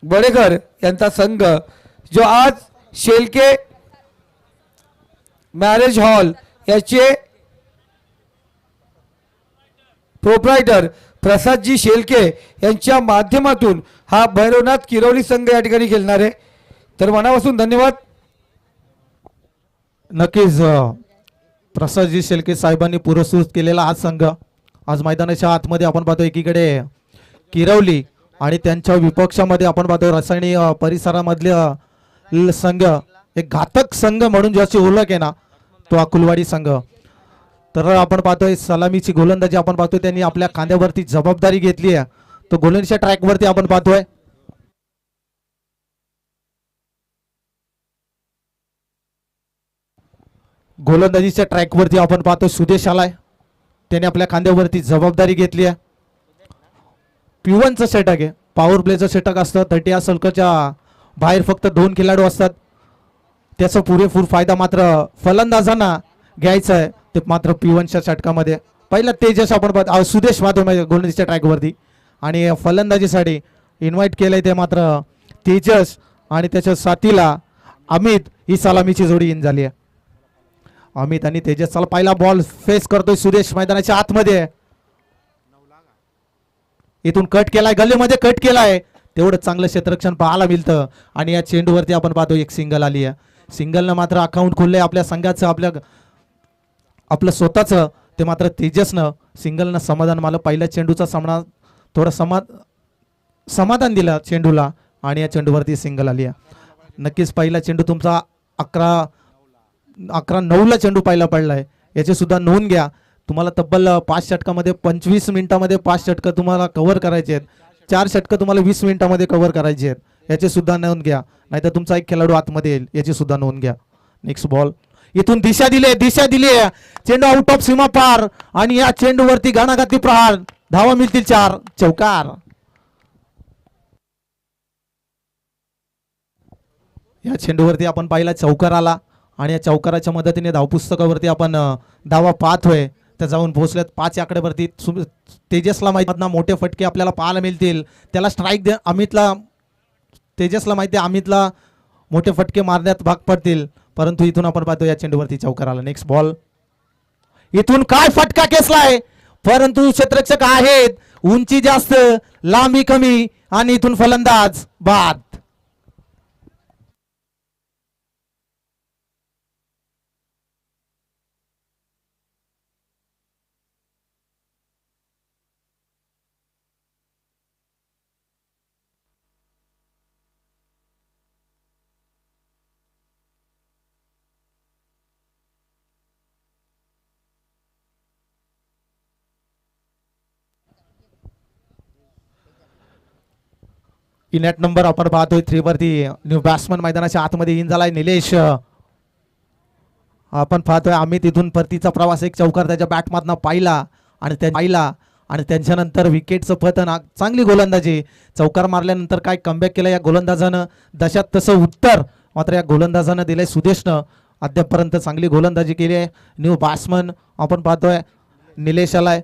बडेकर यांचा संघ जो आज शेलके मॅरेज हॉल याचे प्रोप्रायटर प्रसादजी शेलके यांच्या माध्यमातून हा भैरवनाथ किरवली संघ या ठिकाणी खेळणार आहे. तर मनापासून धन्यवाद. नक्कीच प्रसादजी शेलके साहेबांनी पुरस्कृत केलेला हा संघ आज मैदानाच्या आतमध्ये आपण पाहतो. एकीकडे किरवली आणि त्यांच्या विपक्षामध्ये आपण पाहतो रसायनी परिसरामधले संघ, एक घातक संघ म्हणून ज्याची ओळख आहे ना तो अकुलवाडी संघ. तर आपण पाहतोय सलामीची गोलंदाजी आपण पाहतोय त्यांनी आपल्या खांद्यावरती जबाबदारी घेतली आहे. तो गोलंदाजीच्या ट्रॅकवरती आपण पाहतोय गोलंदाजीच्या ट्रॅकवरती आपण पाहतोय सुदेश आलाय. त्याने आपल्या खांद्यावरती जबाबदारी घेतली आहे. P1चं षटक आहे, पॉवर प्लेचं षटक असतं. 30 या सलकाच्या बाहेर फक्त 2 खेळाडू असतात. त्याचा पुरेपूर फायदा मात्र फलंदाजांना घ्यायचा आहे. ते मात्र P1च्या षटकामध्ये पहिला तेजस आपण सुदेश माधव गोलंदाजीच्या ट्रॅकवरती आणि फलंदाजीसाठी इन्व्हाइट केलंय ते मात्र तेजस आणि त्याच्या साथीला अमित. ही सलामीची जोडी इन झाली आहे. अमित आणि तेजस. चला पहिला बॉल फेस करतोय सुदेश मैदानाच्या आतमध्ये. इथून कट केलाय, गल्लीमध्ये कट केलाय. तेवढं चांगलं क्षेत्ररक्षण पाहायला मिळतं आणि या चेंडूवरती आपण पाहतो एक सिंगल आली आहे. सिंगलनं मात्र अकाउंट खोललंय आपल्या संघाचं, आपलं स्वतःचं. ते मात्र तेजसनं सिंगलनं समाधान मला पहिल्या चेंडूचा सामना थोडं समाधान दिलं चेंडूला आणि या चेंडूवरती सिंगल आली आहे. नक्कीच पहिला चेंडू तुमचा 11-9ला चेंडू पहिला पडलाय. याची सुद्धा नोंद घ्या. तुम्हाला तब्बल 5 षटकामध्ये 25 मिनिटामध्ये 5 षटकं तुम्हाला कव्हर करायचे आहेत. 4 षटकं तुम्हाला 20 मिनिटामध्ये कव्हर करायचे आहेत. याची सुद्धा नोंद घ्या, नाहीतर तुमचा एक खेळाडू आतमध्ये येईल. याची सुद्धा नोंद घ्या. Next ball. इथून दिशा दिली चेंडू आउट ऑफ सीमा पार आणि या चेंडूवरती घणाघाती प्रहार. धावा मिळतील 4. चौकार. या चेंडूवरती आपण पाहिला चौकार आला आणि या चौकाराच्या मदतीने धावपुस्तकावरती आपण धावा पाहतोय. त्या जाऊन पोहोचल्यात 5 आकड्यावरती. तेजसला माहिती मोठे फटके आपल्याला पाहायला मिळतील. त्याला स्ट्राईक दे अमितला. तेजसला माहिती आहे अमितला मोठे फटके मारण्यात भाग पडतील, परंतु इथून आपण पाहतो या चेंडूवरती चौकार आला. Next ball. इथून काय फटका केसलाय, परंतु क्षेत्ररक्षक आहेत. उंची जास्त, लांबी कमी आणि इथून फलंदाज बाद. इनॅट नंबर आपण पाहतोय 3 वरती न्यू बॅट्समन मैदानाच्या आतमध्ये इन झालाय निलेश. आपण पाहतोय आम्ही तिथून परतीचा प्रवास एक चौकार त्याच्या बॅटमधनं पाहिला आणि त्यांच्यानंतर विकेटचं पतन. चांगली गोलंदाजी. चौकार मारल्यानंतर काय कमबॅक केलं या गोलंदाजानं. दशात तसं उत्तर मात्र या गोलंदाजानं दिलंय सुदेशनं. अद्यापपर्यंत चांगली गोलंदाजी केली आहे. न्यू बॅट्समन आपण पाहतोय निलेश आलाय.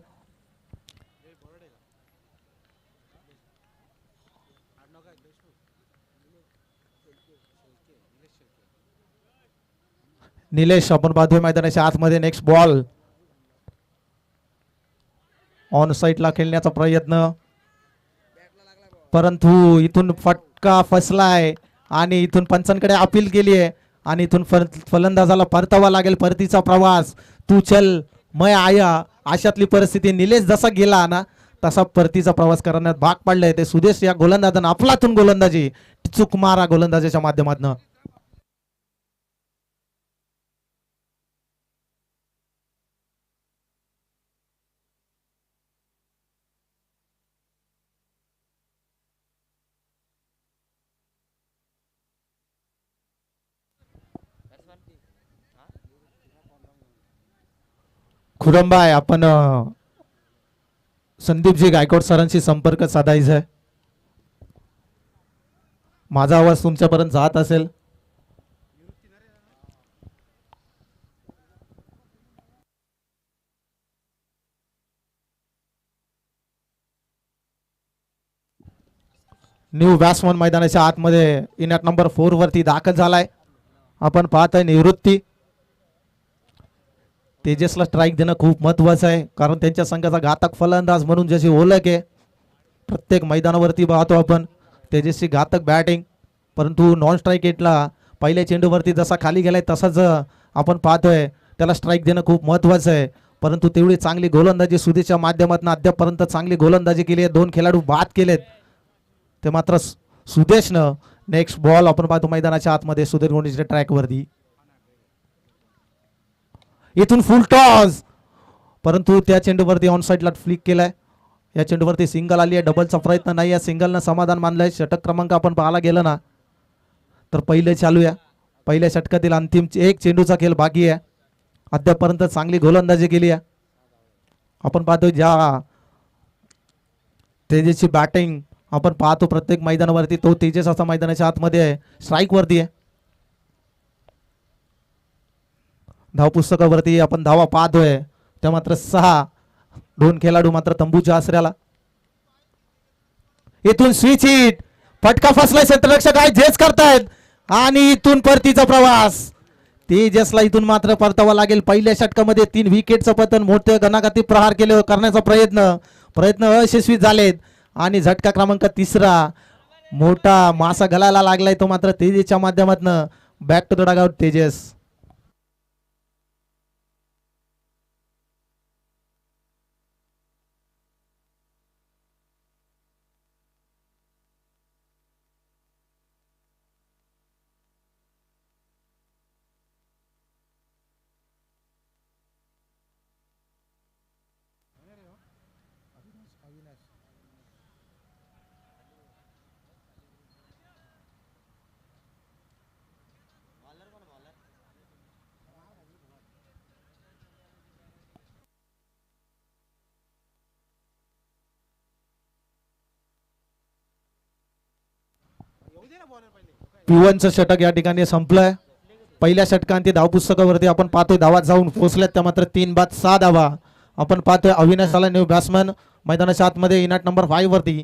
निलेश आपण पाहतोय मैदानाच्या आतमध्ये. Next ball. ऑन साईडला खेळण्याचा प्रयत्न, परंतु इथून फटका फसलाय आणि इथून पंचांकडे अपील केली आहे आणि इथून फलंदाजाला परतावा लागेल. परतीचा प्रवास. तू चल मैं आया अशातली परिस्थिती. निलेश जसा गेला ना तसा परतीचा प्रवास करण्यात भाग पडलाय. ते सुदेश या गोलंदाजानं आपलातून गोलंदाजी चूक मारा गोलंदाजाच्या माध्यमातून. खुरंबाय आपण संदीपजी गायकवाड सरांशी संपर्क साधायचा आहे. माझा आवाज तुमच्यापर्यंत जात असेल. न्यू बॅट्समन मैदानाच्या आतमध्ये इनॅट नंबर 4 वरती दाखल झालाय. आपण पाहतोय निवृत्ती. तेजसला स्ट्राईक देणं खूप महत्वाचं आहे, कारण त्यांच्या संघाचा घातक फलंदाज म्हणून जशी ओळख आहे प्रत्येक मैदानावरती पाहतो आपण तेजसची घातक बॅटिंग. परंतु नॉन स्ट्राईक एटला पहिल्या चेंडूवरती जसा खाली गेलाय तसाच आपण पाहतोय त्याला स्ट्राईक देणं खूप महत्वाचं आहे. परंतु तेवढी चांगली गोलंदाजी सुधीच्या माध्यमातून अद्यापर्यंत चांगली गोलंदाजी केली आहे. 2 खेळाडू बाद केलेत ते मात्र सुदेशनं. नेक्स्ट बॉल आपण पाहतो मैदानाच्या आतमध्ये सुधीर गोंडीच्या ट्रॅकवरती. इथून फुल टॉस, परंतु त्या चेंडूवरती ऑन साईडला फ्लिक केलाय. या चेंडूवरती सिंगल आली आहे. डबलचा प्रयत्न नाही, या सिंगलनं समाधान मानलंय. षटक क्रमांक आपण पाहायला गेलं ना तर पहिले चालू आहे. पहिल्या षटकातील अंतिम एक चेंडूचा खेळ बाकी आहे. अद्यापर्यंत चांगली गोलंदाजी केली आहे. आपण पाहतो ज्या तेजसची बॅटिंग आपण पाहतो प्रत्येक मैदानावरती, तो तेजस असा मैदानाच्या आतमध्ये आहे, स्ट्राईक वरती आहे. धाव पुस्तकावरती आपण धावा पाहतोय त्या मात्र 6. 2 खेळाडू मात्र तंबूच्या आसऱ्याला. इथून स्विच हिट, फटका फसलाय. क्षेत्ररक्षक आहे झेच करतायत आणि इथून परतीचा प्रवास. तेजसला इथून मात्र परतावा लागेल. पहिल्या षटकामध्ये 3 विकेटचं पतन, मोठे गणागती प्रहार केले करण्याचा प्रयत्न अयशस्वी झालेत आणि झटका क्रमांक 3 मोठा मासा घालायला लागलाय तो मात्र तेजसच्या माध्यमातून. Back to the dugout Tejas. P1चं षटक या ठिकाणी संपलंय. पहिल्या षटकांती धाव पुस्तकावरती आपण पाहतोय धावा जाऊन पोहोचल्यात त्या मात्र 3 बाद 6 धावा. आपण पाहतोय अविनाश आला न्यू बॅट्समन मैदानाच्या आतमध्ये इनॅट नंबर 5 वरती.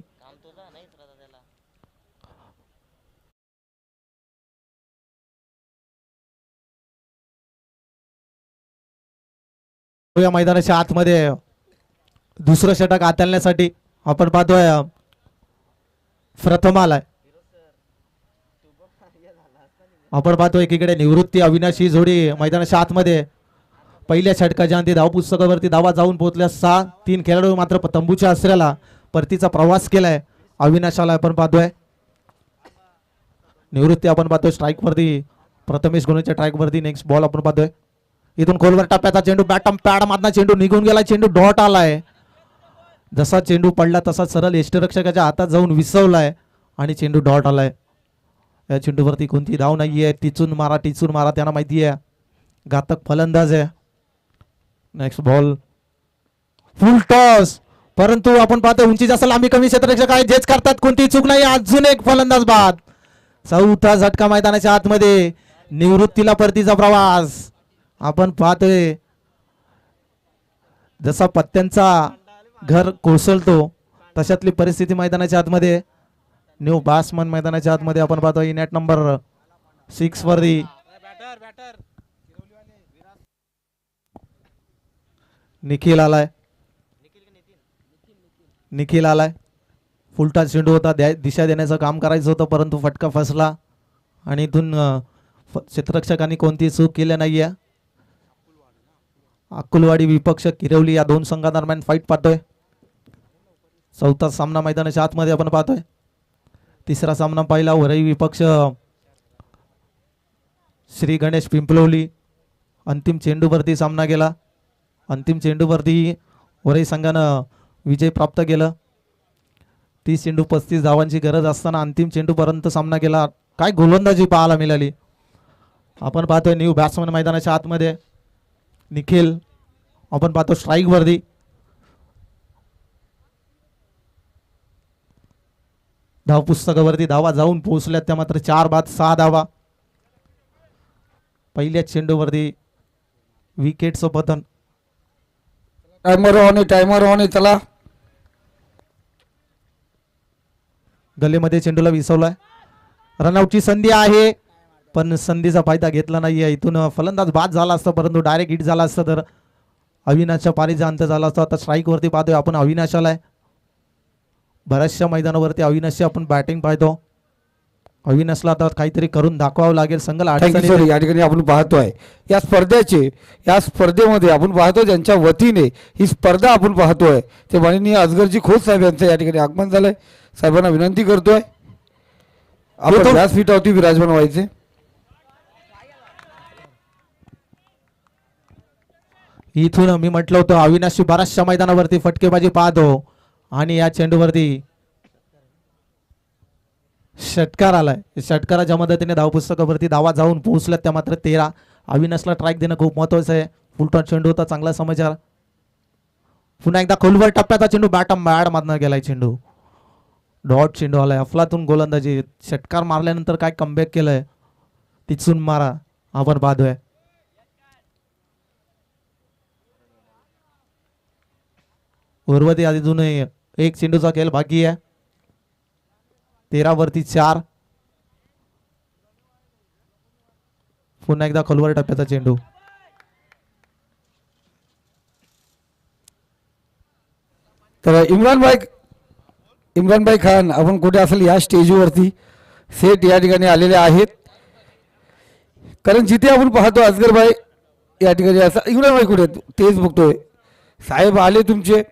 या मैदानाच्या आतमध्ये दुसरं षटक हाताळण्यासाठी आपण पाहतोय प्रथम आलाय. आपण पाहतोय एकीकडे निवृत्ती अविनाश ही जोडी मैदानाच्या आतमध्ये पहिल्या षटकाच्या अंती धाव पुस्तकावरती धावा जाऊन पोहोचल्या 6. 3 खेळाडू मात्र तंबूच्या आसऱ्याला परतीचा प्रवास केलाय. अविनाशाला आपण पाहतोय. निवृत्ती आपण पाहतोय स्ट्राईक वरती, प्रथमेश गुणेच्या ट्रॅक वरती. नेक्स्ट बॉल आपण पाहतोय इथून खोलवर टप्प्याचा चेंडू, बॅटम पॅड मधला चेंडू निघून गेला. चेंडू डॉट आलाय. जसा चेंडू पडला तसा सरळ यष्टिरक्षकाच्या हातात जाऊन विसवलाय आणि चेंडू डॉट आलाय. या चेंडूवरती कोणती धाव नाहीये. टिचून मारा त्यांना माहिती आहे घातक फलंदाज आहे. नेक्स्ट बॉल फुल टॉस, परंतु आपण पाहतो उंची जास्त लांबी कमी क्षेत्ररक्षक आहे झेच करतात. कोणती चूक नाही. अजून एक फलंदाज बाद. चौथा झटका मैदानाच्या आतमध्ये. निवृत्तीला परतीचा प्रवास. आपण पाहतोय जसा पत्त्यांचा घर कोसळतो तशातली परिस्थिती मैदानाच्या आतमध्ये. न्यू बॅट्समन मैदानाच्या आतमध्ये आपण पाहतो इनॅट नंबर 6 वरती. निखिल आलाय. फुलटा चेंडू होता, दिशा देण्याचं काम करायचं होतं परंतु फटका फसला आणि इथून क्षेत्ररक्षकांनी कोणती चूक केली नाहीये. अकुलवाडी विपक्ष किरवली या 2 संघादरम्यान फाईट पाहतोय. चौथा सामना मैदानाच्या आतमध्ये आपण पाहतोय. तिसरा सामना पाहिला वरई विपक्ष श्री गणेश पिंपलोली. अंतिम चेंडूवरती सामना गेला. अंतिम चेंडूवरती वरई संघानं विजय प्राप्त केलं. 30 चेंडू 35 धावांची गरज असताना अंतिम चेंडूपर्यंत सामना गेला. काय गोलंदाजी पाहायला मिळाली. आपण पाहतोय न्यू बॅट्समन मैदानाच्या आतमध्ये निखिल. आपण पाहतो स्ट्राईक वरती. धाव पुस्तकावरती धावा जाऊन पोहोचल्यात त्या मात्र 4 बाद 6 धावा. पहिल्या चेंडूवरती विकेटचं पतन. टायमर ऑन आहे चला. गल्लीमध्ये चेंडूला विसवलाय. रनआउटची संधी आहे पण संधीचा फायदा घेतला नाहीये. इथून फलंदाज बाद झाला असता परंतु डायरेक्ट हिट झाला असता तर अविनाशच्या पारीचा अंत झाला असता. आता स्ट्राईक वरती पाहतोय आपण अविनाश आलाय. बऱ्याचशा मैदानावरती अविनाशची आपण बॅटिंग पाहतो. अविनाशला आता काहीतरी करून दाखवावं लागेल. संघाला अडचणी सॉरी या ठिकाणी आपण पाहतोय या स्पर्धेमध्ये आपण पाहतो ज्यांच्या वतीने ही स्पर्धा आपण पाहतोय ते माननीय असगरजी खोत साहेब यांचं या ठिकाणी आगमन झालंय. साहेबांना विनंती करतोय आपण व्यासपीठावरती विराजमान व्हायचे. इथून मी म्हटलं होतं अविनाशची बऱ्याचशा मैदानावरती फटकेबाजी पाहतो आणि या चेंडूवरती षटकार आलाय. षटकाराच्या मदतीने धावपुस्तकावरती धावा जाऊन पोहोचल्यात त्या मात्र 13. अविनाशला ट्रॅक देणं खूप महत्वाचं आहे. फुलटॉन चेंडू होता चांगला समाचार. पुन्हा एकदा खोलवर टप्प्याचा चेंडू बॅड मधनं गेलाय. चेंडू डॉट चेंडू आलाय. अफलातून गोलंदाजी. षटकार मारल्यानंतर काय कमबॅक केलंय तिथून मारा आपण पाहतोय. उर्वती अजून एक चेंडूचा खेळ बाकी आहे. 13 वरती 4. पुन्हा एकदा खोलवर टप्प्याचा चेंडू. तर इम्रानभाई खान आपण कुठे असेल या स्टेजवरती सेट या ठिकाणी आलेले आहेत. कारण जिथे आपण पाहतो असगरभाई या ठिकाणी असं इम्रानभाई कुठे आहेत? तेच बघतोय साहेब आले तुमचे.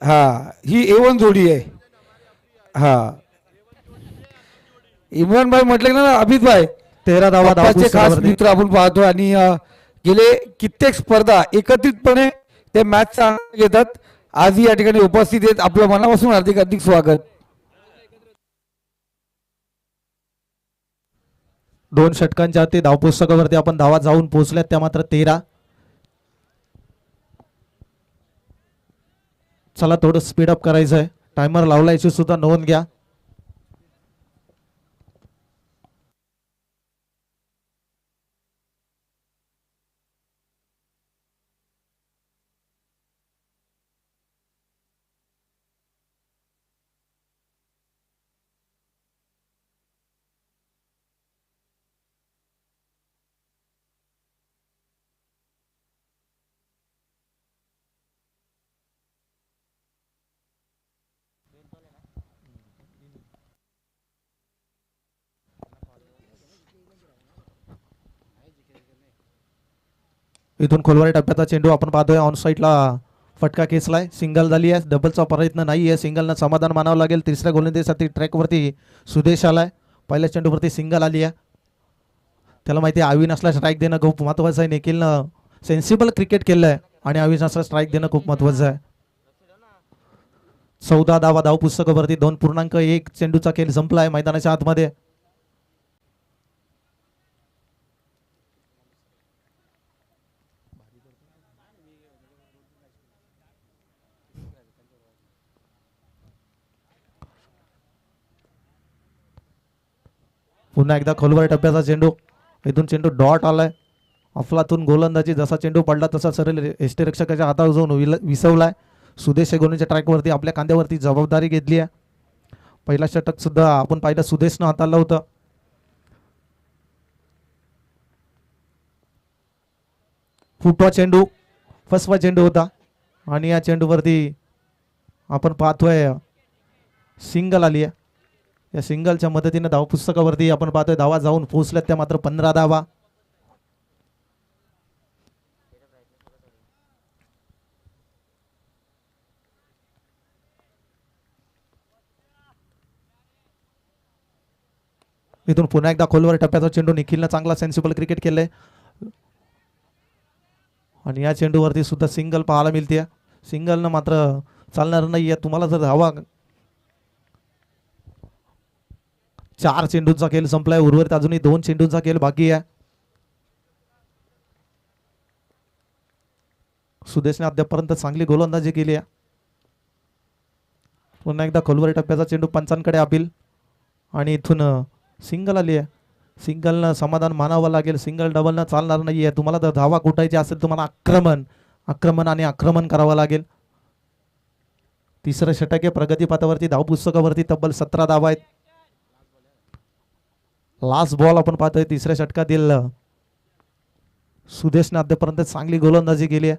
हा ही A1 जोडी आहे. हा इम्रानभाई म्हटलं ना अभितभाई 13 धावा चे खास मित्र आपण पाहतो आणि गेले कित्येक स्पर्धा एकत्रितपणे ते मॅचचा आनंद घेतात. आजही या ठिकाणी उपस्थित आहेत. आपल्या मनापासून हार्दिक स्वागत. 2 षटकांच्या ते धावपुस्तकावरती आपण धावा जाऊन पोहोचल्यात त्या मात्र 13. चला थोडं स्पीड अप करायचं आहे. टायमर लावला याची सुद्धा नोंद घ्या. इथून खोलवर टप्प्याचा चेंडू आपण पाहतोय. ऑन साईडला फटका खेचलाय. सिंगल झाली आहे. डबलचा प्रयत्न नाही आहे. सिंगलनं समाधान मानावं लागेल. तिसऱ्या गोलंदाजीसाठी ट्रॅकवरती सुदेश आलाय. पहिल्या चेंडूवरती सिंगल आली आहे. त्याला माहिती आहे अविनाशला स्ट्राईक देणं खूप महत्त्वाचं आहे. निखिलनं सेन्सिबल क्रिकेट केलं आहे आणि अविनाशला स्ट्राईक देणं खूप महत्त्वाचं आहे. 14 धावा धावपुस्तकावरती 2.1 चेंडूचा खेळ संपलाय मैदानाच्या आतमध्ये. पुन्हा एकदा खोलवर टप्प्याचा चेंडू. इथून चेंडू डॉट आलाय. अफलातून गोलंदाजी. जसा चेंडू पडला तसा सरळ यष्टीरक्षकाच्या हातावर जाऊन विसवलाय. सुदेश गोलंच्या ट्रॅकवरती आपल्या कांद्यावरती जबाबदारी घेतली आहे. पहिला षटक सुद्धा आपण पाहिलं सुदेशनं हाताळलं होतं. फुटवा चेंडू फसवा चेंडू होता आणि या चेंडूवरती आपण पाहतोय सिंगल आली आहे. या सिंगलच्या मदतीने धावपुस्तकावरती आपण पाहतोय धावा जाऊन पोहोचल्यात त्या मात्र 15 धावा. इथून पुन्हा एकदा खोलवर टप्प्याचा चेंडू. निखिलनं चांगला सेन्सिबल क्रिकेट केलंय आणि या चेंडूवरती सुद्धा सिंगल पाहायला मिळते. सिंगलनं मात्र चालणार नाही आहे. तुम्हाला जर धावा 4 चेंडूंचा खेळ संपलाय. उर्वरित अजूनही 2 चेंडूंचा खेळ बाकी आहे. सुदेशने अद्यापर्यंत चांगली गोलंदाजी केली आहे. पुन्हा एकदा खोलवर टप्प्याचा चेंडू. पंचांकडे अपील आणि इथून सिंगल आली आहे. सिंगलनं समाधान मानावं लागेल. सिंगल डबलनं चालणार नाही आहे. तुम्हाला जर धावा कुटायची असेल तुम्हाला आक्रमण करावं लागेल. तिसरं षटक आहे. प्रगतीपथावरती धावपुस्तकावरती तब्बल 17 धावा आहेत. लास्ट बॉल आपण पाहतोय तिसऱ्या षटकातील सुदेशने अद्यापर्यंत चांगली गोलंदाजी केली आहे.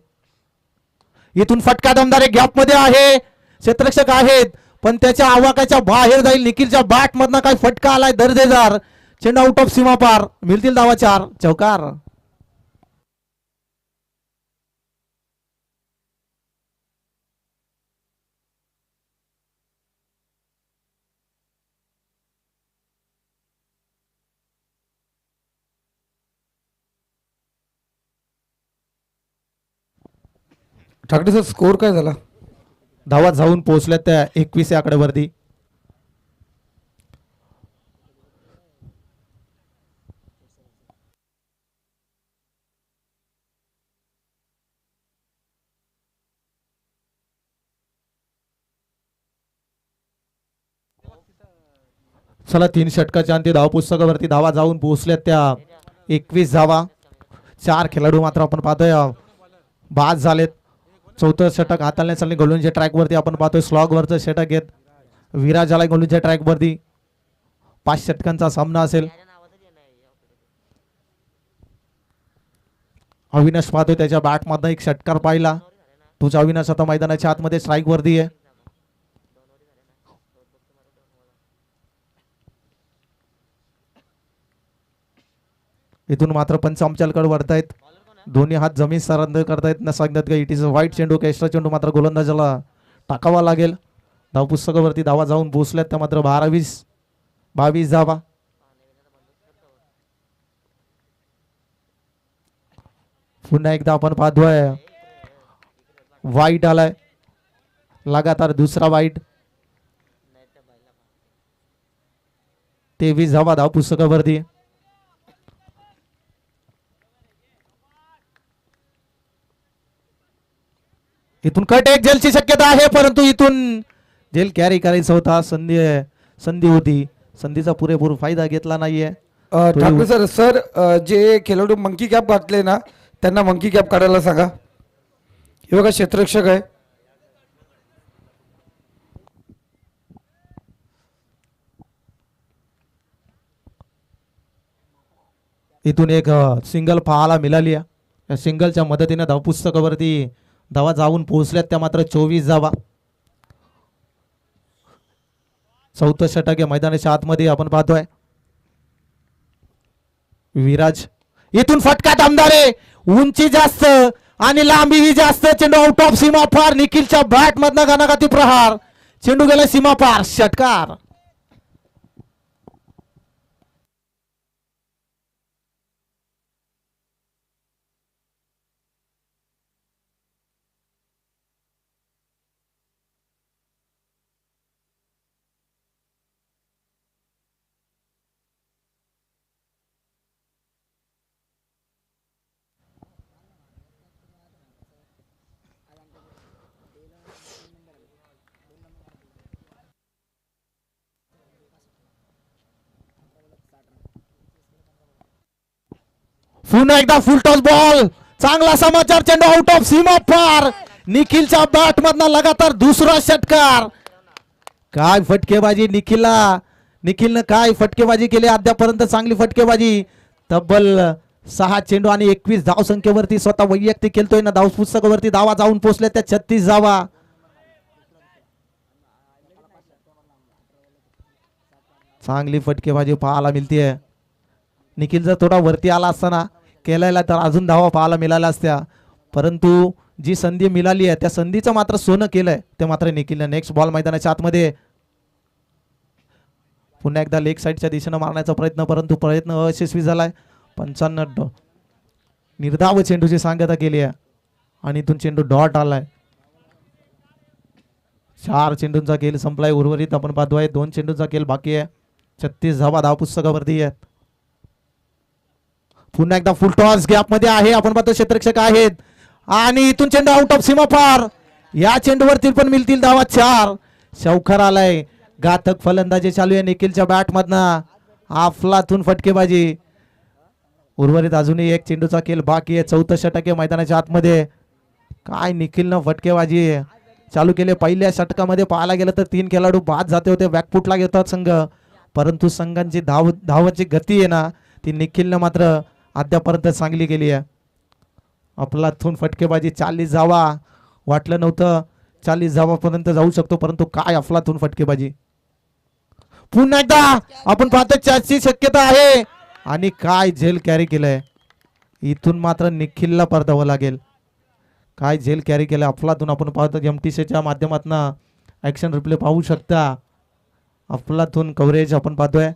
इथून फटका दमदार गॅप मध्ये आहे, क्षेत्ररक्षक आहेत पण त्याच्या आवाकाच्या बाहेर जाईल. निखिलच्या बॅट मधनं काय फटका आलाय दर्जेदार. चेंडू आउट ऑफ सीमा पार. मिळतील धावा 4. चौकार. ठाकरे सर स्कोर काय झाला? धावा जाऊन पोहोचल्या त्या 21 या आकड्यावरती. चला 3 षटकाच्या अंती धाव पुस्तकावरती धावा जाऊन पोहोचल्या त्या 21 धावा. 4 खेळाडू मात्र आपण पाहतोय बाद झालेत. चौथं षटक हाताळण्यात चालले गोलंदाजीच्या ट्रॅकवरती आपण पाहतोय स्लॉग वरचं षटक घेत विराज आलाय गोलंदाजीच्या ट्रॅकवरती. 5 षटकांचा सामना असेल. अविनाश पाहतोय त्याच्या बॅट मधनं एक षटकार पाहिला. तुझा अविनाश आता मैदानाच्या आतमध्ये स्ट्राईक वरती आहे. इथून मात्र पंच आमच्याकडे वरतायत. दोन्ही हात जमीन सरंद करतायत न सांगतात का इट इज अ व्हाईट चेंडू. एक्स्ट्रा चेंडू मात्र गोलंदाजाला टाकावा लागेल. धाव पुस्तकावरती धावा जाऊन पोहोचल्यात त्या मात्र 22 धावा. पुन्हा एकदा आपण पाहतोय वाईट आलाय. लगातार दुसरा वाईट. 23 धावा धाव पुस्तकावरती. इथून कट एक जेलची शक्यता आहे परंतु इथून जेल कॅरी करायचा होता. संधी होती. संधीचा पुरेपूर फायदा घेतला नाहीये. ठाकरे सर सर जे खेळाडू मंकी कॅप घातले ना त्यांना मंकी कॅप काढायला सांगा. हे बघा क्षेत्ररक्षक आहे. इथून एक सिंगल पाहायला मिळाली आहे. या सिंगलच्या मदतीने धावपुस्तकावरती धावा जाऊन पोहोचल्यात त्या मात्र 24 धावा. चौथं षटक आहे मैदानाच्या आतमध्ये आपण पाहतोय विराज. इथून फटका दमदार आहे. उंची जास्त आणि लांबीही जास्त. चेंडू आउट ऑफ सीमा पार. निखिलच्या बॅट मधनं घणाघाती प्रहार. चेंडू गेला सीमा पार. षटकार. पुन्हा एकदा फुल टॉस बॉल. चांगला समाचार. चेंडू आउट ऑफ सीमा पार. निखिलच्या बॅट मधनं लगातार दुसरा षटकार. काय फटकेबाजी निखिलनं काय फटकेबाजी केली अद्यापर्यंत. चांगली फटकेबाजी. तब्बल 6 चेंडू आणि 21 धाव संख्येवरती स्वतः वैयक्तिक खेळतोय ना. धाव पुस्तकावरती धावा जाऊन पोहोचल्या त्या 36 धावा. चांगली फटकेबाजी पाहायला मिळतीये. निखिल जर थोडा वरती आला असताना केलेला तर अजून धावा पाहायला मिळाल्या असत्या परंतु जी संधी मिळाली आहे त्या संधीचं मात्र सोनं केलंय ते मात्र निखिलने. नेक्स्ट बॉल मैदानाच्या आतमध्ये. पुन्हा एकदा लेग साईडच्या दिशेनं मारण्याचा प्रयत्न परंतु प्रयत्न अयशस्वी झालाय. 55 निर्धाव चेंडूची सांगता केली आहे आणि इथून चेंडू डॉट आलाय. 4 चेंडूंचा खेळ संपलाय. उर्वरित आपण पाहतोय 2 चेंडूंचा खेळ बाकी आहे. 36 धावा धाव पुस्तकावरती आहेत. पुन्हा एकदा फुल टॉस गॅप मध्ये आहे. आपण पाहतो क्षेत्ररक्षक आहेत आणि इथून चेंडू आउट ऑफ सीमा पार. या चेंडूवरती पण मिळतील धावा 4. शौखर आलाय. घातक फलंदाजी चालू आहे निखिलच्या बॅट मधनं. अफलातून फटकेबाजी. उर्वरित अजूनही 1 चेंडूचा खेळ बाकी आहे. 4थं षटक आहे मैदानाच्या आतमध्ये. काय निखिलनं फटकेबाजी चालू केले. पहिल्या षटकामध्ये पाहायला गेलं तर 3 खेळाडू बाद जाते होते. बॅकफुटला घेतात संघ परंतु संघांची धावाची गती आहे ना ती निखिलनं मात्र अद्यापर्यंत चांगली गेली आहे. अफलातून फटकेबाजी 40 धावा, वाटलं नव्हतं 40 धावापर्यंत जाऊ शकतो, परंतु काय अफलातून फटकेबाजी. पुन्हा एकदा आपण पाहतो 4ची शक्यता आहे आणि काय झेल कॅरी केलंय. इथून मात्र निखिलला परतावं लागेल. काय झेल कॅरी केलं अफलातून. आपण पाहतो एमटीसीच्या माध्यमातून ॲक्शन रिप्ले पाहू शकता. अफलातून कव्हरेज आपण पाहतोय.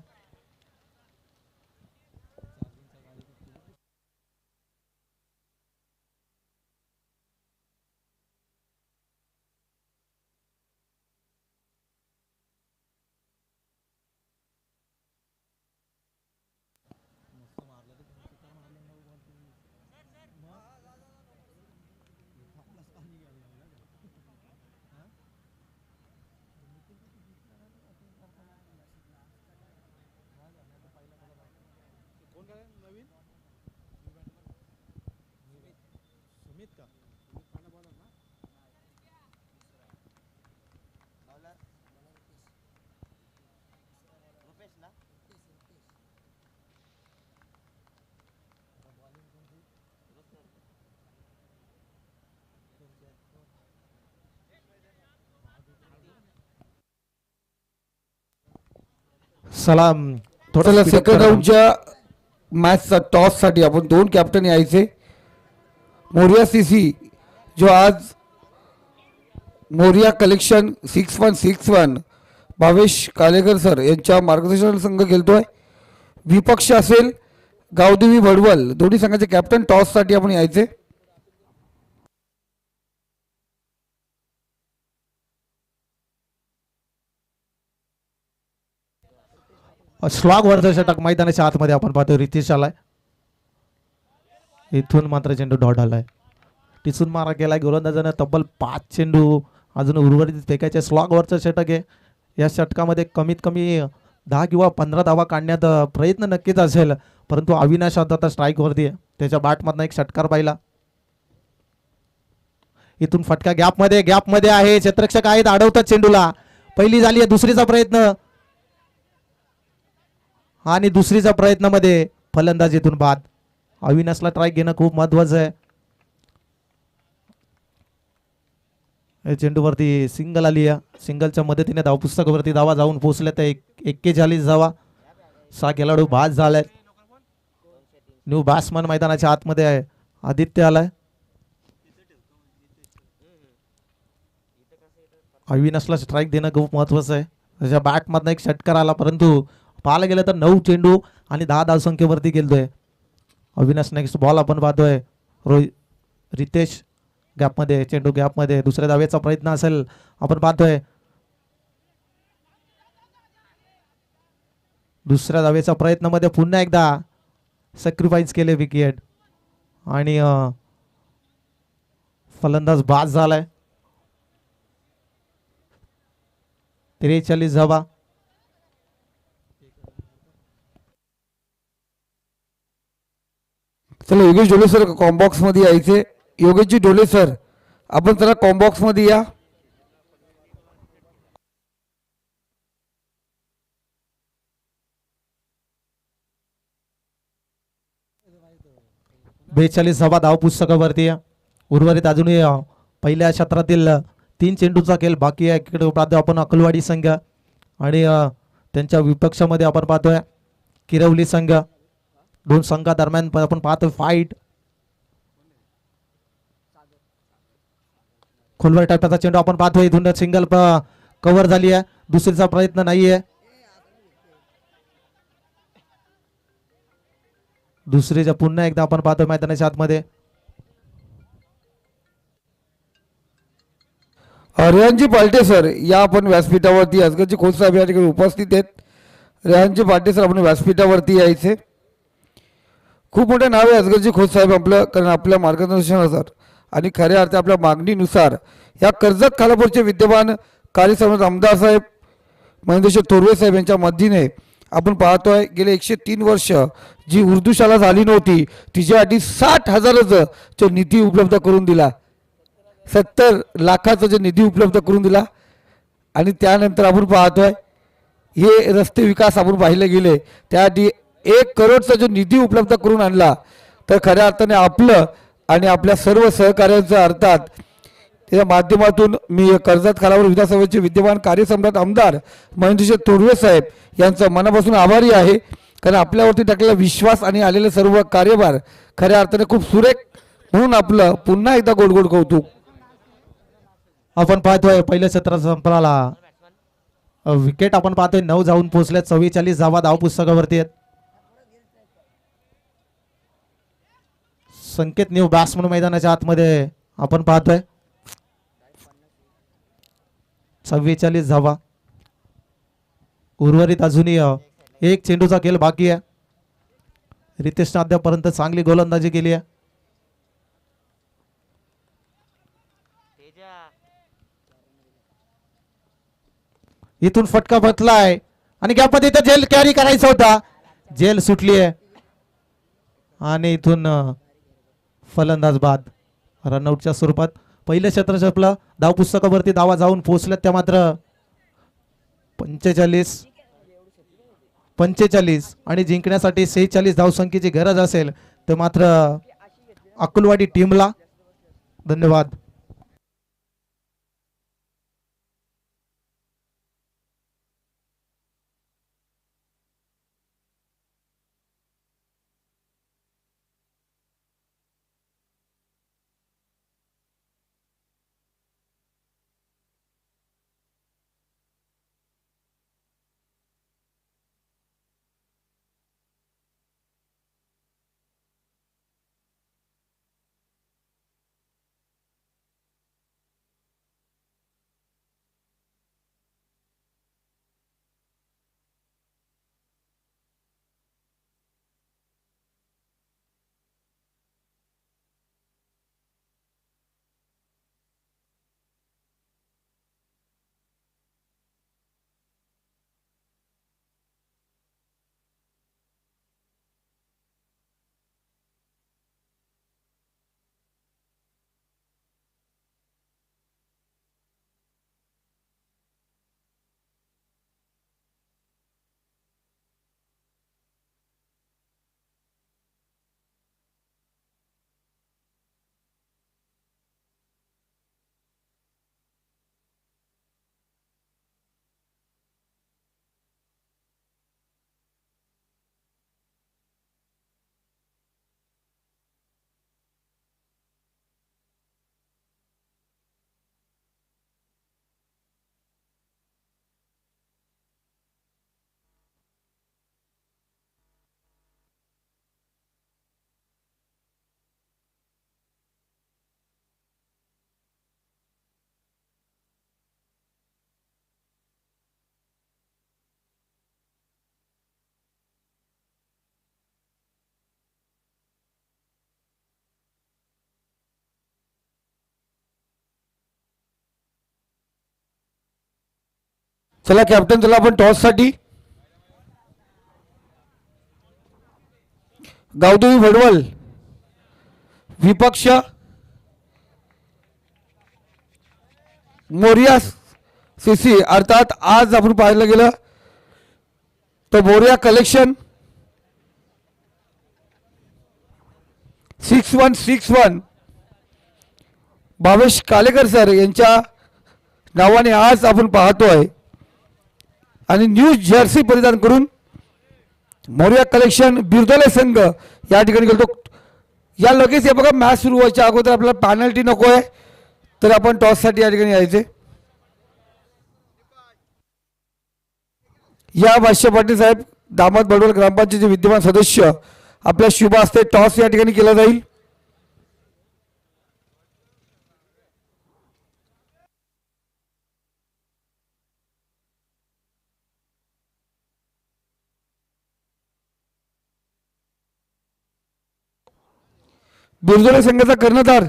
सलाम. चला सेकंड राऊंडच्या मॅचचा टॉससाठी आपण 2 कॅप्टन यायचे. मोरिया सीसी जो आज मोरिया कलेक्शन 6161 भावेश कालेकर सर यांच्या मार्गदर्शनाला संघ खेळतोय. विपक्ष असेल गावदेवी भडवल. दोन्ही संघाचे कॅप्टन टॉससाठी आपण यायचे. स्लॉग वरचं षटक मैदानाच्या आतमध्ये आपण पाहतो. रितेश आलाय. इथून मात्र चेंडू डॉट आलाय. टिचून मारा केलाय गोलंदाजानं. तब्बल 5 चेंडू अजून उर्वरित फेकायचे. स्लॉग वरचं षटक आहे. या षटकामध्ये कमीत कमी 10 किंवा 15 धावा काढण्यात प्रयत्न नक्कीच असेल, परंतु अविनाश आता स्ट्राईक वरती आहे. त्याच्या बॅटमधनं एक षटकार पाहिला. इथून फटका गॅपमध्ये आहे. क्षेत्ररक्षक आहेत अडवतात चेंडूला. पहिली झाली आहे. दुसरीचा प्रयत्न आणि दुसरीच्या प्रयत्नामध्ये फलंदाजीतून बाद. अविनाशला ट्राय घेणं खूप महत्वाचं आहे. चेंडूवरती सिंगल आली आहे. सिंगलच्या मदतीने धावपुस्तकावरती धावा जाऊन पोहोचल्या तर 41 धावा. 6 खेळाडू बाद झालेत. न्यू बॅट्समन मैदानाच्या आतमध्ये आहे. आदित्य आलाय. अविनाशला स्ट्राईक देणं खूप महत्वाचं आहे. त्याच्या बॅटमधनं एक षटकार आला, परंतु पाहायला गेलं तर 9 चेंडू आणि 10 धावसंख्येवरती गेलतोय. अविनाश नेक्स्ट बॉल आपण पाहतोय. रितेश गॅपमध्ये, चेंडू गॅपमध्ये. दुसऱ्या धावेचा प्रयत्न असेल आपण पाहतोय. दुसऱ्या धावेच्या प्रयत्नामध्ये पुन्हा एकदा सॅक्रिफाईस केले विकेट आणि फलंदाज बाद झालाय. 43 धावा. चला योगेश डोले सर कॉम्बॉक्स मध्ये यायचे. योगेशजी डोले सर आपण चला कॉम्बॉक्स मध्ये या. बेचाळीस धावा धावपुस्तकावरती. उर्वरित अजूनही पहिल्या क्षेत्रातील 3 चेंडूचा खेळ बाकी आहे. इकडे पाहतो आपण अकलवाडी संघ आणि त्यांच्या विपक्षामध्ये आपण पाहतोय किरवली संघ. 2 संघादरम्यान आपण पाहतोय फाईट. खोलवर टाकण्याचा चेंडू आपण पाहतोय. इथून सिंगल कव्हर झाली आहे. दुसरीचा प्रयत्न नाहीये. दुसरीचा पुन्हा एकदा आपण पाहतोय मैदानाच्या आतमध्ये. रेहानजी पालटे सर या आपण व्यासपीठावरती असगरजी खोत साहेब या ठिकाणी उपस्थित आहेत. रेहानजी पालटे सर आपण व्यासपीठावरती यायचे. खूप मोठे नाव आहे असगरजी खोत साहेब आपलं, कारण आपल्या मार्गदर्शनानुसार आणि खऱ्या अर्थी आपल्या मागणीनुसार या कर्जत खालापूरचे विद्यमान कार्यसम्राट आमदार साहेब महेंद्रशेठ थोरवे साहेब यांच्या मदतीने आपण पाहतोय गेले 103 वर्ष जी उर्दू शाळा झाली नव्हती तिच्यासाठी 60,000चं जो निधी उपलब्ध करून दिला. 70 लाखाचा जो निधी उपलब्ध करून दिला. आणि त्यानंतर आपण पाहतोय हे रस्ते विकास आपण पाहिले गेले, त्यासाठी 1 करोडचा जो निधी उपलब्ध करून आणला, तर खऱ्या अर्थाने आपलं आणि आपल्या सर्व सहकार्यांचं अर्थात त्याच्या माध्यमातून मी कर्जत खालापूर विधानसभेचे विद्यमान कार्यसम्राट आमदार महेंद्रजी तोडवे साहेब यांचं मनापासून आभारी आहे. कारण आपल्यावरती टाकलेला विश्वास आणि आलेले सर्व कार्यभार खऱ्या अर्थाने खूप सुरेख, म्हणून आपलं पुन्हा एकदा गोड गोड कौतुक. आपण पाहतोय पहिल्या सत्राचा संपला विकेट आपण पाहतोय 9 जाऊन पोहोचल्या. 44 धावा धाव पुस्तकावरती आहेत. संकेत न्यू बॅट्समन मैदानाच्या आतमध्ये आपण पाहतोय 44 धावा. उर्वरित अजूनही एक चेंडूचा खेळ बाकी आहे. रितेशने अद्यापर्यंत चांगली गोलंदाजी केली आहे. इथून फटका बसलाय आणि गॅपमध्ये इथं जेल कॅरी करायचा होता, जेल सुटली आहे आणि इथून फलंदाज बाद. रनआउटच्या स्वरूपात पहिल्या क्षेत्राच्या आपला धाव पुस्तकावरती धावा जाऊन पोहोचल्यात त्या मात्र 45 आणि जिंकण्यासाठी 46 धावसंख्येची गरज असेल तर मात्र अकुलवाडी टीमला. धन्यवाद. चला कॅप्टन, चला आपण टॉस साठी गावदेवी भडवल विपक्ष मोरिया सीसी, अर्थात आज आपण पाहायला गेलं तर मोरिया कलेक्शन 6161 भावेश कालेकर सर यांच्या नावाने आज आपण पाहतोय. आणि न्यू जर्सी परिधान करून मोरिया कलेक्शन बिरदोले संघ या ठिकाणी गेलो. या लगेच हे बघा, मॅच सुरू व्हायच्या अगोदर आपल्याला पॅनल्टी नको आहे, तर आपण टॉससाठी या ठिकाणी यायचे. या भाष्य पाटील साहेब दामद बडवल ग्रामपंचायतीचे विद्यमान सदस्य आपल्या शुभ हस्ते टॉस या ठिकाणी केला जाईल. बिरदोले संघाचा कर्णधार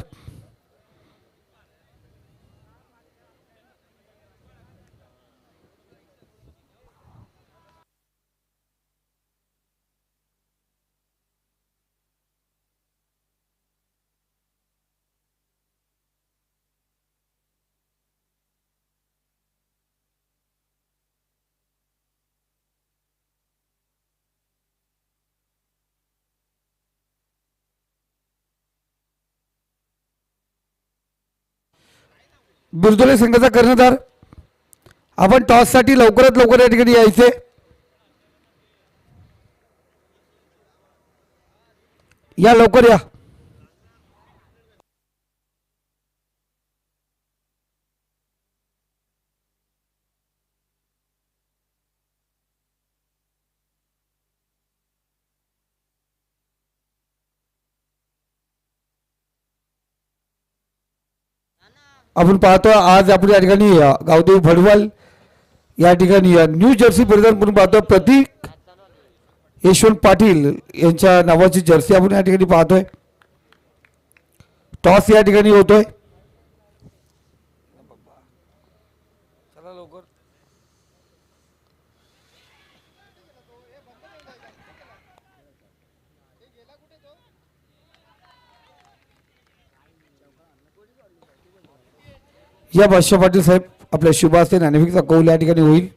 बिरदोले संघाचा कर्णधार, आपण टॉससाठी लवकरात लवकर या ठिकाणी यायचे. या लवकर या. आपण पाहतो आज आपण या ठिकाणी गावदेवी भडवल या ठिकाणी न्यू जर्सी परिधान करून पाहतो. प्रतीक यशवंत पाटील यांच्या नावाची जर्सी आपण या ठिकाणी पाहतोय. टॉस या ठिकाणी होतोय. या बादशाह पाटील साहेब आपल्या शुभास्ते नाणेफेकीचा कौल या ठिकाणी होईल.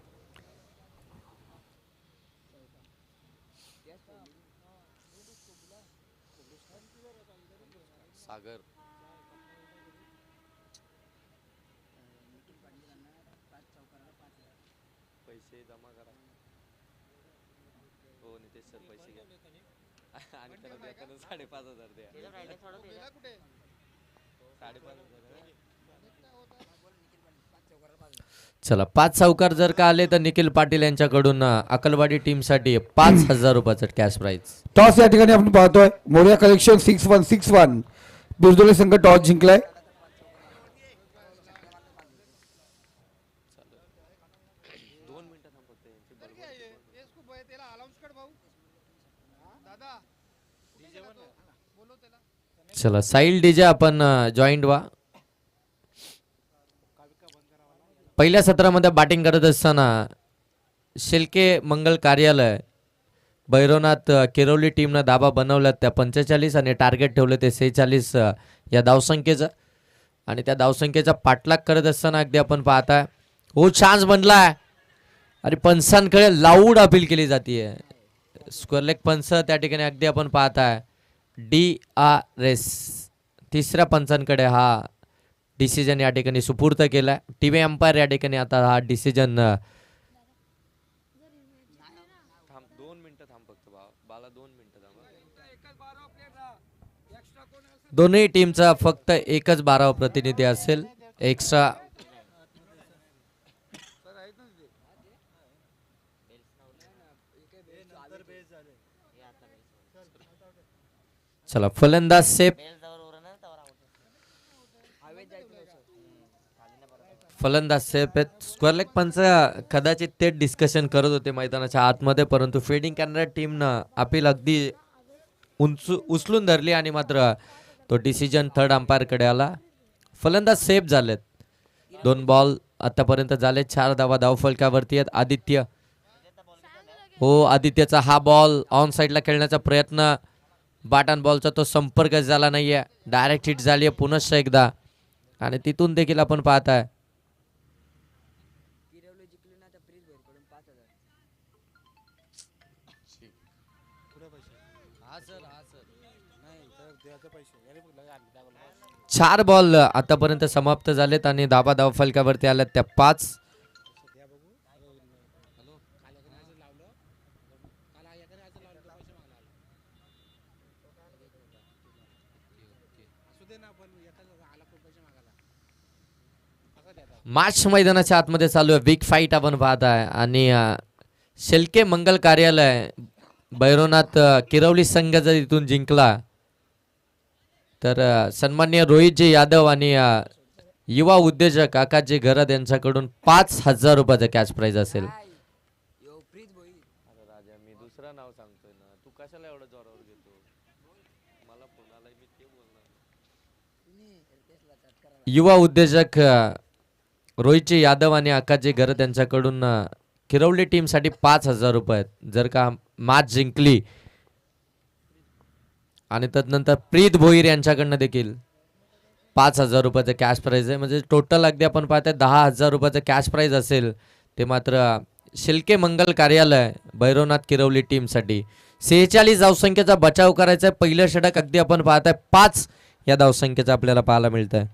सागर पैसे जमा करा. हो नितेश सर पैसे घ्या आणि त्याला द्या त्याला 5,500 द्या. 5,500. चला 5 सावकार जर का आले तर निखिल पाटील यांच्याकडून अकलवाडी टीमसाठी 5,000 रुपयाचं कॅश प्राइज. टॉस या ठिकाणी आपण पाहतोय. मोर्या कलेक्शन 6-1 बिरदोले संघ टॉस जिंकलाय. चला साईल डीजे आपण जॉईंट व्हा. पहिल्या सत्रामध्ये बॅटिंग करत असताना शिल्के मंगल कार्यालय भैरवनाथ किरवली टीमनं दाबा बनवला. त्या 45 आणि टार्गेट ठेवलं ते 46 या धावसंख्येचं. आणि त्या धावसंख्येचा पाठलाग करत असताना अगदी आपण पाहताय हो चान्स बनलाय आणि पंचांकडे लाऊड अपील केली जाते. स्क्वेअर लेग पंच त्या ठिकाणी अगदी आपण पाहताय. DRS तिसऱ्या पंचांकडे हा डिसिजन या ठिकाणी सुपूर्त केलाय. टीव्ही अंपायर या ठिकाणी आता हा डिसिजन 2 मिनिटं थांब फक्त बाला 2 मिनिटं थांब. दोन्ही टीमचा फक्त एकच 12 प्रतिनिधी असेल. एक्स्ट्रा चला फलंदाज सेफ. फलंदाज सेफ आहेत. स्क्वेअर लेग पंच कदाचित ते डिस्कशन करत होते मैदानाच्या आतमध्ये, परंतु फिल्डिंग करणाऱ्या टीमनं अपील अगदी उचलून धरली आणि मात्र तो डिसिजन थर्ड अंपायरकडे आला. फलंदाज सेफ झालेत. 2 बॉल आतापर्यंत झाले. 4 धावा धावफलकावरती आहेत. आदित्य हो आदित्यचा हा बॉल ऑन साईडला खेळण्याचा प्रयत्न. बॅट अँड बॉलचा तो संपर्क झाला नाहीये. डायरेक्ट हिट झाली आहे पुनश्च एकदा आणि तिथून देखील आपण पाहताय चार बॉल आतापर्यंत समाप्त झालेत आणि धाबा धाव फलकावरती आल्यात त्या 5. मॅच मैदानाच्या आतमध्ये चालू आहे. बिग फाईट आपण पाहताय आणि शेलके मंगल कार्यालय भैरवनाथ किरवली संघ जर इथून जिंकला तर सन्माननीय रोहितजी यादव आणि युवा उद्योजक आकाशजी घरत यांच्याकडून 5,000 रुपयाचा कॅश प्राइज असेल. मी दुसरं नाव सांगतोय ना, तू कशाला एवढं जोरावर घेतो? मला पुन्हा मी ते बोलणार. युवा उद्योजक रोहितजी यादव आणि आकाशजी घरत यांच्याकडून किरवली टीमसाठी 5,000 रुपये जर का मॅच जिंकली. आणि तदनंतर प्रीत भोईर यांच्याकडनं देखील 5,000 रुपयाचं कॅश प्राइज आहे. म्हणजे टोटल अगदी आपण पाहतोय 10,000 रुपयाचं कॅश प्राइज असेल. ते मात्र शिल्के मंगल कार्यालय भैरवनाथ किरवली टीमसाठी. 46 धावसंख्येचा बचाव करायचा आहे. पहिलं षटक अगदी आपण पाहताय 5 या धावसंख्येचा आपल्याला पाहायला मिळत आहे.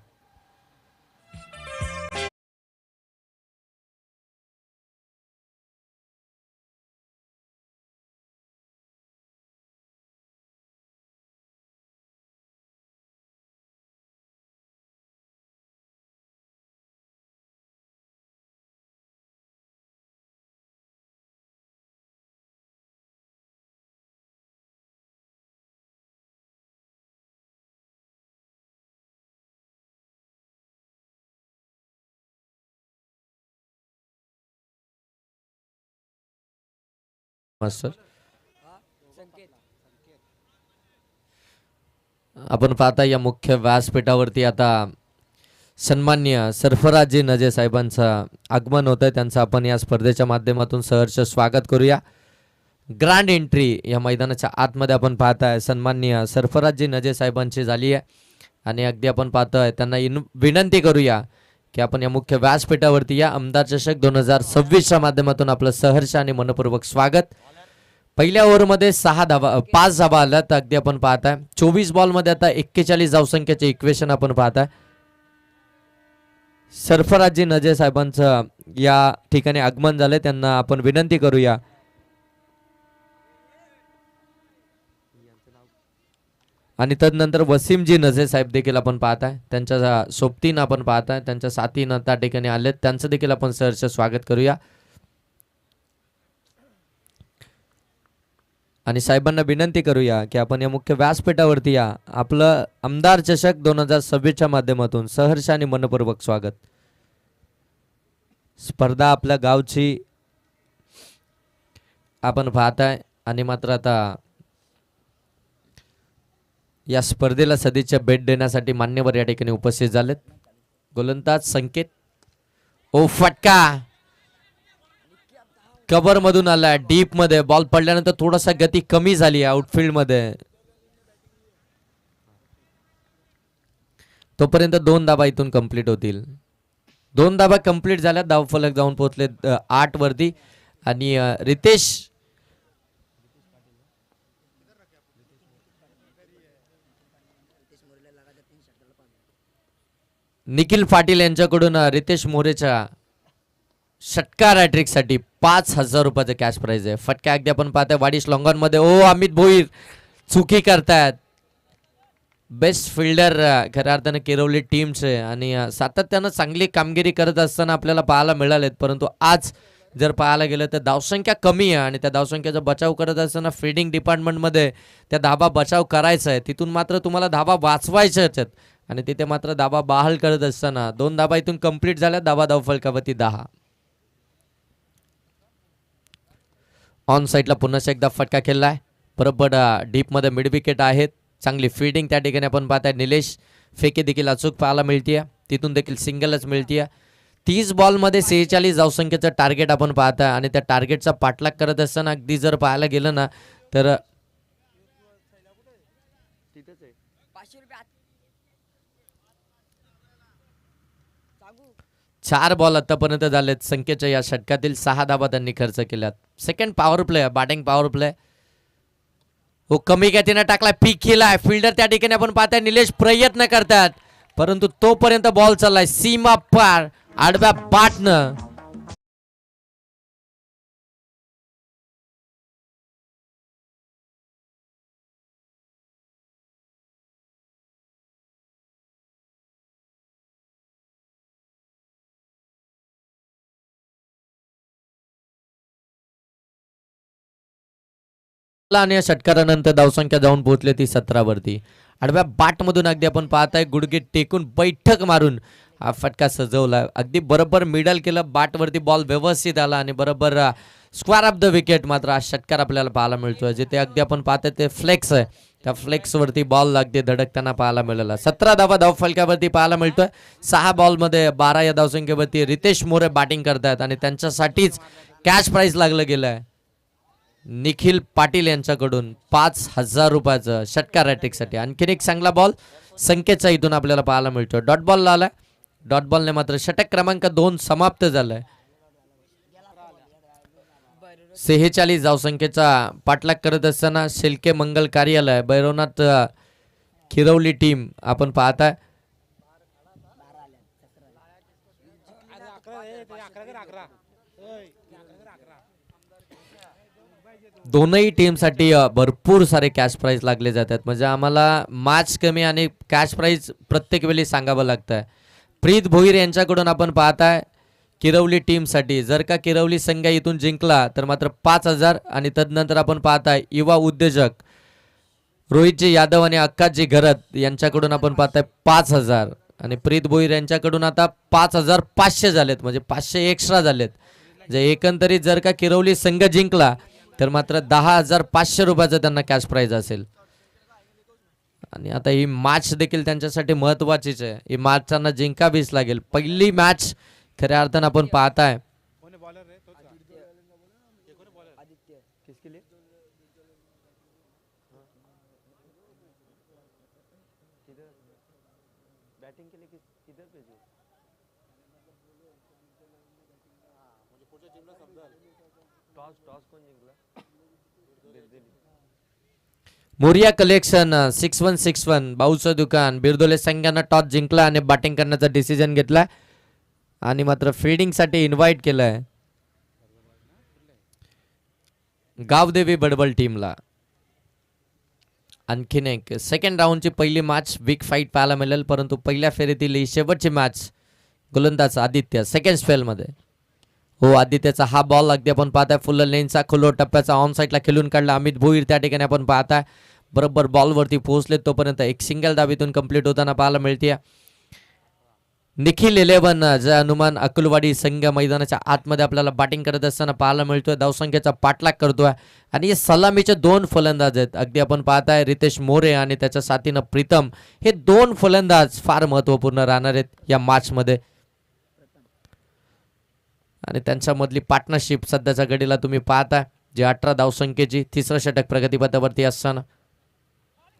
मास्टर आपण पाहता या मुख्य व्यासपीठावरती आता सन्माननीय सरफराजी नजे साहेबांचं आगमन होत आहे. त्यांचं आपण या स्पर्धेच्या माध्यमातून सहर्ष स्वागत करूया. ग्रँड एंट्री या मैदानाच्या आतमध्ये आपण पाहताय सन्माननीय सरफराजी नजे साहेबांची झाली आहे आणि अगदी आपण पाहतोय त्यांना विनंती करूया की आपण या मुख्य व्यासपीठावरती या आमदार चषक 2026च्या माध्यमातून आपलं सहर्ष आणि मनपूर्वक स्वागत. पहिल्या ओव्हरमध्ये 5 धावा आल्या तर अगदी आपण पाहताय 24 बॉलमध्ये आता 41 धावसंख्येचे इक्वेशन आपण पाहताय. सरफराजी नजे साहेबांचं या ठिकाणी आगमन झालंय. त्यांना आपण विनंती करूया आणि तदनंतर वसीमजी नजे साहेब देखील आपण पाहताय. त्यांच्या सोबतीनं आपण पाहताय त्यांच्या साथीनं त्या ठिकाणी आलेत. त्यांचं देखील आपण सहर्ष स्वागत करूया आणि साहेबांना विनंती करूया की आपण या मुख्य व्यासपीठावरती या आपलं आमदार चषक 2026च्या माध्यमातून सहर्ष आणि मनपूर्वक स्वागत. स्पर्धा आपल्या गावची आपण पाहताय आणि मात्र आता या स्पर्धेला सदिच्छा भेट देण्यासाठी मान्यवर या ठिकाणी उपस्थित झालेत. गोलंदाज संकेत ओ फटका कव्हर मधून आला डीप मध्ये. बॉल पडल्यानंतर थोडासा गती कमी झाली आउटफील्ड मध्ये. तोपर्यंत 2 धाबा इथून कंप्लीट होतील. 2 धाबा कंप्लीट झाल्या. धावफलक जाऊन पोहोचले 8 वरती आणि रितेश निखिल पाटील यांच्याकडून रितेश मोरेच्या षटकार हॅट्रिक साठी 5,000 रुपयाचं कॅश प्राइज आहे. फटका अगदी आपण पाहताय वाडिश लॉंगॉन मध्ये. ओ अमित भोईर चुकी करतायत. बेस्ट फिल्डर खऱ्या अर्थानं किरवली टीमचे आणि सातत्यानं चांगली कामगिरी करत असताना आपल्याला पाहायला मिळालेत. परंतु आज जर पाहायला गेलं तर धावसंख्या कमी आहे आणि त्या धावसंख्येचा बचाव करत असताना फिल्डिंग डिपार्टमेंटमध्ये त्या धाबा बचाव करायचा आहे. तिथून मात्र तुम्हाला धाबा वाचवायच्याच आहेत आणि तिथे मात्र धाबा बहाल करत असताना 2 धाबा इथून कंप्लीट झाल्या. धाव फलकावरती 10. ऑन साईडला पुन्हा एकदा फटका खेळलाय. बरोबर डीप मध्ये मिड विकेट आहेत. चांगली फील्डिंग त्या ठिकाणी आपण पाहताय. निलेश फेके देखील अचूक पाहायला मिळतीये. तिथून देखील सिंगलच मिळतीये. 30 बॉलमध्ये 46 धावसंख्येचं टार्गेट आपण पाहताय आणि त्या टार्गेटचा पाठलाग करत असताना अगदी जर पाहायला गेलं ना तर 4 बॉल आतापर्यंत झालेत. संख्येच्या या षटकातील 6 धाबा त्यांनी खर्च केल्यात. Second power play batting power play हो कमी गतीने टाकला. पीक केलाय. फिल्डर त्या ठिकाणी आपण पाहताय निलेश प्रयत्न करतात परंतु तोपर्यंत बॉल चाललाय सीमा पार आडव्या बाटनं. आणि या षटकारानंतर धावसंख्या जाऊन पोहोचले ती 17 वरती. आडव्या बाट मधून अगदी आपण पाहताय गुडघे टेकून बैठक मारून हा फटका सजवला. अगदी बरोबर मिडल केलं. बाट वरती बॉल व्यवस्थित आला आणि बरोबर स्क्वेअर ऑफ द विकेट. मात्र हा षटकार आपल्याला पाहायला मिळतोय जिथे अगदी आपण पाहतोय ते फ्लेक्स आहे. त्या फ्लेक्स वरती बॉल अगदी धडकताना पाहायला मिळाला. 17 धावा धाव फलकावरती पाहायला मिळतोय. 6 बॉलमध्ये 12 या धावसंख्येवरती रितेश मोरे बॅटिंग करतायत आणि त्यांच्यासाठीच कॅश प्राइज लागलं गेलंय. निखिल पाटील यांच्याकडून 5,000 रुपयाचं षटकार हॅट्रिक साठी. आणखीन एक चांगला बॉल संकेतचा इथून आपल्याला पाहायला मिळतो. डॉट बॉल आलाय. डॉट बॉलने मात्र षटक क्रमांक 2 समाप्त झालाय. 46 धावसंख्येचा पाठलाग करत असताना शेलके मंगल कार्यालय भैरवनाथ किरवली टीम आपण पाहताय. दोनही टीमसाठी भरपूर सारे कॅश प्राइज लागले जातात. म्हणजे आम्हाला मॅच कमी आणि कॅश प्राइज प्रत्येक वेळी सांगावं लागतं. प्रीत भोईर यांच्याकडून आपण पाहताय किरवली टीमसाठी जर का किरवली संघ इथून जिंकला तर मात्र 5,000 आणि तदनंतर आपण पाहताय युवा उद्योजक रोहितजी यादव आणि अक्काजी घरत यांच्याकडून आपण पाहताय 5,000 आणि प्रीत भोईर यांच्याकडून आता 5,500 झालेत. म्हणजे 500 एक्स्ट्रा झालेत. जे एकंदरीत जर का किरवली संघ जिंकला तर मात्र 10,500 रुपयाचं त्यांना कॅश प्राइज असेल. आणि आता ही मॅच देखील त्यांच्यासाठी महत्वाचीच आहे. ही मॅच त्यांना जिंकावीच लागेल. पहिली मॅच खऱ्या अर्थानं आपण पाहताय मोरिया कलेक्शन 6161 भाऊचं दुकान बिरदोले संघानं टॉस जिंकला आणि बॅटिंग करण्याचा डिसिजन घेतला आणि मात्र फिल्डिंगसाठी इन्व्हाइट केलंय गावदेवी बडबल टीमला. आणखीन एक सेकंड राऊंडची पहिली मॅच बिग फाईट पाहायला मिळेल, परंतु पहिल्या फेरीतील ही शेवटची मॅच. गोलंदाज आदित्य सेकंड स्पेलमध्ये. हो, आदित्यचा हा बॉल अगदी आपण पाहताय फुल लेनचा खुलो टप्प्याचा ऑन साईडला खेळून काढला अमित भोईर. त्या ठिकाणी आपण पाहताय बरोबर बॉलवरती पोहोचले तोपर्यंत एक सिंगल दाबीतून कंप्लीट होताना पाहायला मिळते. निखिल 11 जय हनुमान अकुलवाडी संघ मैदानाच्या आतमध्ये आपल्याला बॅटिंग करत असताना पाहायला मिळतोय. धावसंख्येचा पाठलाग करतोय आणि हे सलामीचे 2 फलंदाज आहेत. अगदी आपण पाहताय रितेश मोरे आणि त्याच्या साथीनं प्रीतम. हे 2 फलंदाज फार महत्वपूर्ण राहणार आहेत या मॅचमध्ये आणि त्यांच्यामधली पार्टनरशिप सध्याच्या घडीला तुम्ही पाहताय जे 18 धावसंख्येची. तिसरं षटक प्रगतीपथावरती असताना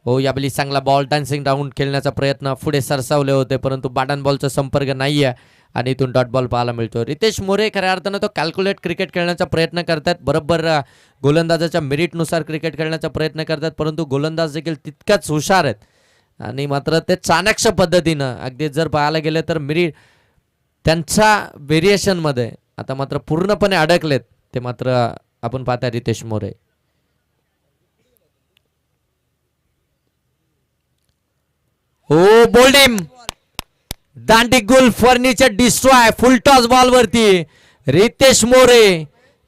हो यावेळी चांगला बॉल डान्सिंग राऊंड खेळण्याचा प्रयत्न पुढे सरसावले होते, परंतु बॅटन बॉलचा संपर्क नाही आहे आणि इथून डॉट बॉल पाहायला मिळतो. रितेश मोरे खऱ्या अर्थानं तो कॅल्क्युलेट क्रिकेट खेळण्याचा प्रयत्न करतात. बरोबर गोलंदाजाच्या मेरिटनुसार क्रिकेट खेळण्याचा प्रयत्न करतात, परंतु गोलंदाज देखील तितकाच हुशार आहेत आणि मात्र ते चाणक्ष पद्धतीनं अगदी जर पाहायला गेलं तर मेरिट त्यांच्या व्हेरिएशनमध्ये आता मात्र पूर्णपणे अडकलेत ते मात्र आपण पाहता रितेश मोरे. हो बोल्डिम दांडी गुल furniture destroy full toss ball वरती रितेश मोरे.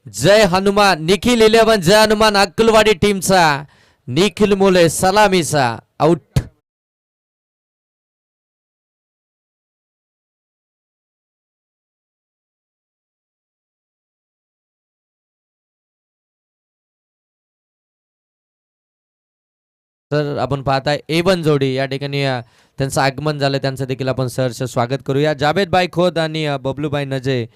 जय हनुमान निखिल 11 जय हनुमान अक्कलवाडी टीमचा निखिल मोरे सलामीचा आउट. तर आपण पाहताय A1 जोडी या ठिकाणी त्यांचं आगमन झालं, त्यांचं देखील आपण सहर्ष स्वागत करूया. जावेदभाई खोत आणि बबलूभाई नजे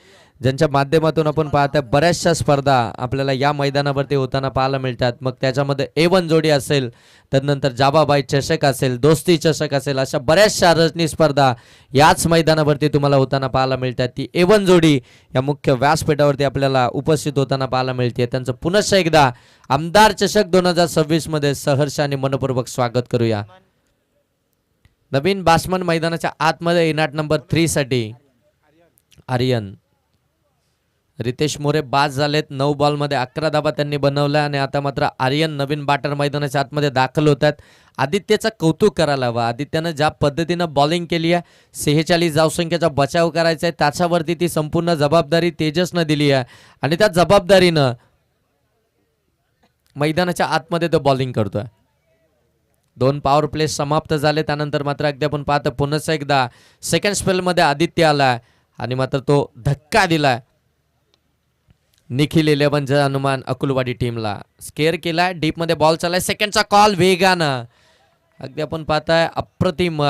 ज्यांच्या माध्यमातून आपण पाहताय बऱ्याचशा स्पर्धा आपल्याला या मैदानावरती होताना पाहायला मिळतात. मग त्याच्यामध्ये A1 जोडी असेल, त्यानंतर जाबाबाई चषक असेल, दोस्ती चषक असेल, अशा बऱ्याचशा रजनी स्पर्धा याच मैदानावरती तुम्हाला होताना पाहायला मिळतात. ती A1 जोडी या मुख्य व्यासपीठावरती आपल्याला उपस्थित होताना पाहायला मिळते. त्यांचं पुनश्च एकदा आमदार चषक 2026 मध्ये सहर्ष आणि मनपूर्वक स्वागत करूया. नवीन बासमन मैदानाच्या आतमध्ये इनाट नंबर 3 साठी आर्यन. रितेश मोरे बाद झालेत. 9 बॉलमध्ये 11 धाबा त्यांनी बनवल्या आणि आता मात्र आर्यन नवीन बॅटर मैदानाच्या आतमध्ये दाखल होतात. आदित्यचं कौतुक करायला हवं. आदित्यनं ज्या पद्धतीनं बॉलिंग केली आहे, 46 धावसंख्येचा बचाव करायचा आहे, त्याच्यावरती ती संपूर्ण जबाबदारी तेजसनं दिली आहे आणि त्या जबाबदारीनं मैदानाच्या आतमध्ये तो बॉलिंग करतोय. 2 पॉवर प्ले समाप्त झाले. त्यानंतर मात्र अगदी आपण पाहतो पुन्हा एकदा सेकंड स्पेलमध्ये आदित्य आलाय आणि मात्र तो धक्का दिलाय निखिल 11 जय हनुमान अकुलवाडी टीमला. स्केअर केलाय, डीपमध्ये बॉल चाललाय, सेकंडचा कॉल वेगानं अगदी आपण पाहताय अप्रतिम.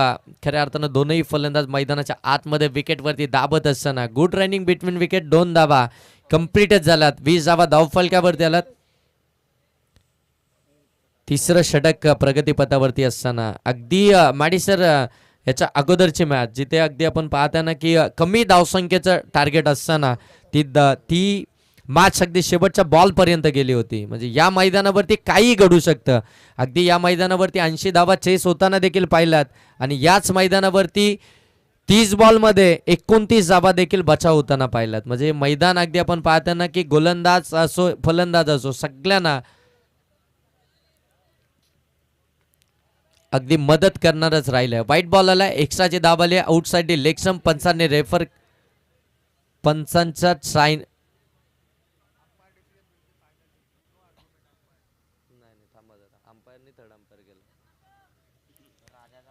खऱ्या अर्थानं दोनही फलंदाज मैदानाच्या आतमध्ये विकेटवरती दाबत असताना गुड रनिंग बिटवीन विकेट. 2 धाबा कम्प्लीटच झाल्यात. 20 धाबा धावफलकावरती आलात. तिसरं षटक प्रगतीपथावरती असताना अगदी माडी सर याच्या अगोदरची मॅच जिथे अगदी आपण पाहताना की कमी धावसंख्येचं टार्गेट असताना ती मॅच अगदी शेवटच्या बॉलपर्यंत गेली होती. म्हणजे या मैदानावरती काही घडू शकतं. अगदी या मैदानावरती 80 धावा चेस होताना देखील पाहिलात आणि याच मैदानावरती 30 बॉलमध्ये 29 धावा देखील बचाव होताना पाहिलात. म्हणजे मैदान अगदी आपण पाहताना की गोलंदाज असो फलंदाज असो सगळ्यांना अगदी मदत करणारच राहिलं. व्हाईट बॉल आला, एक्स्ट्राची धाव आली, आउटसाइड लेग स्टंप. पंचांनी रेफर पंचांचा साइन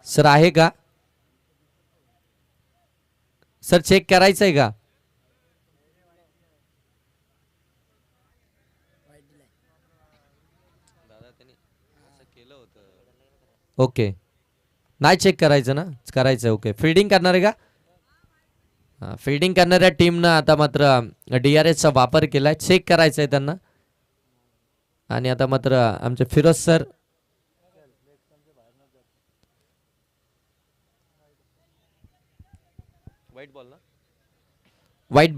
सर आहे का सर? चेक करायचंय का? ओके, नाही चेक करायचं ना, करायचं. ओके, फिल्डिंग करणार आहे का? फिल्डिंग करणाऱ्या टीमनं आता मात्र DRSचा वापर केलाय, चेक करायचं आहे त्यांना. आणि आता मात्र आमचे फिरोज सर व्हाईट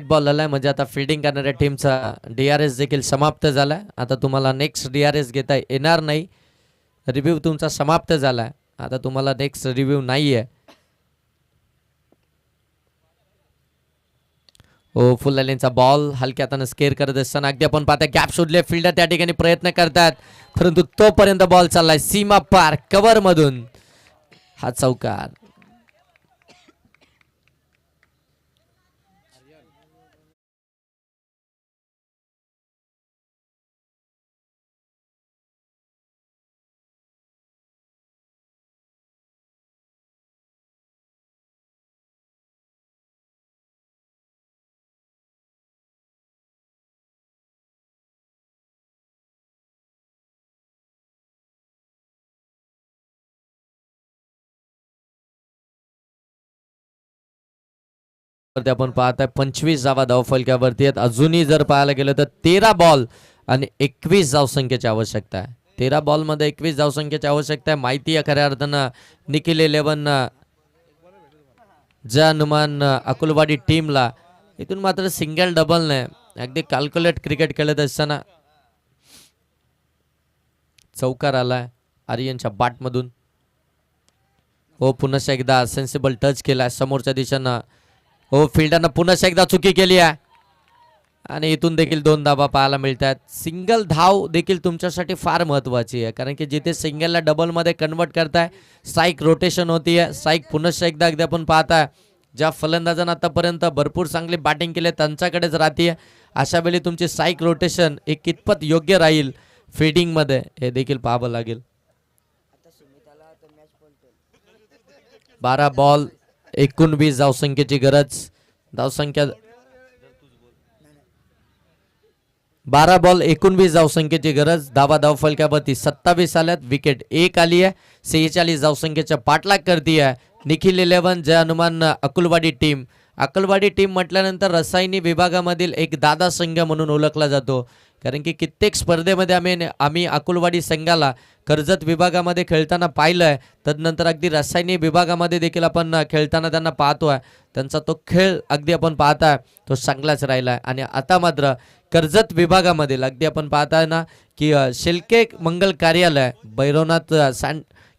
बॉल आलाय, म्हणजे आता फिल्डिंग करणाऱ्या टीमचा DRS देखील समाप्त झालाय. आता तुम्हाला नेक्स्ट DRS घेता येणार नाही. रिव्ह्यू तुमचा समाप्त झालाय, आता तुम्हाला नेक्स्ट रिव्ह्यू नाही आहे. ओ, फुल लाईनचा बॉल हलक्या हाताने स्केअर करत असताना अगदी आपण पाहता गॅप शोधले, फिल्डर त्या ठिकाणी प्रयत्न करतात, परंतु तोपर्यंत बॉल चाललाय सीमा पार कव्हर मधून. हा चौकार. वरती आपण पाहताय 25 धावा धावफलकावरती आहेत. अजूनही जर पाहायला गेलं तर 13 बॉल आणि 21 धावसंख्येची आवश्यकता आहे. 13 बॉल मध्ये 21 धावसंख्येची आवश्यकता आहे. माहिती आहे खऱ्या अर्थानं निखिल 11 ज्या अनुमान अकुलवाडी टीमला इथून मात्र सिंगल डबल नाही, अगदी कॅल्क्युलेट क्रिकेट खेळत असताना चौकार आलाय आर्यनच्या बॅटमधून. हो, पुन्हा एकदा सेन्सिबल टच केलाय समोरच्या दिशेनं. हो, फिल्डरनं पुन्हा एकदा चुकी केली आहे आणि इथून देखील 2 धावा पाहायला मिळतात. सिंगल धाव देखील तुमच्यासाठी फार महत्वाची आहे, कारण की जिथे सिंगलला डबलमध्ये कन्वर्ट करताय स्ट्राईक रोटेशन होतीये. स्ट्राईक पुन्हा एकदा अगदी आपण पाहताय ज्या फलंदाजांना आतापर्यंत भरपूर चांगली बॅटिंग केली त्यांच्याकडेच राहतीये. अशा वेळी तुमची स्ट्राईक रोटेशन एक कितपत योग्य राहील फिल्डिंगमध्ये हे देखील पाहावं लागेल. 12 बॉल 19 धावसंख्येची गरज. धावसंख्या 12 बॉल 19 धावसंख्येची गरज. धावा धावफलकावरती 27 आल्यात, विकेट 1 आली आहे. 46 धावसंख्येच्या पाठलाग करती आहे निखिल 11 जय हनुमान अकुलवाडी टीम. अकुलवाडी टीम म्हटल्यानंतर रसायनी विभागामधील एक दादा संघ म्हणून ओळखला जातो, कारण की कित्येक स्पर्धेमध्ये आम्ही अकुलवाडी संघाला कर्जत विभागामध्ये खेळताना पाहिलं आहे. तदनंतर अगदी रसायनी विभागामध्ये देखील आपण खेळताना त्यांना पाहतोय. त्यांचा तो खेळ अगदी आपण पाहताय तो चांगलाच राहिला आहे. आणि आता मात्र कर्जत विभागामधील अगदी आपण पाहताय ना की शेलके मंगल कार्यालय बैरवनाथ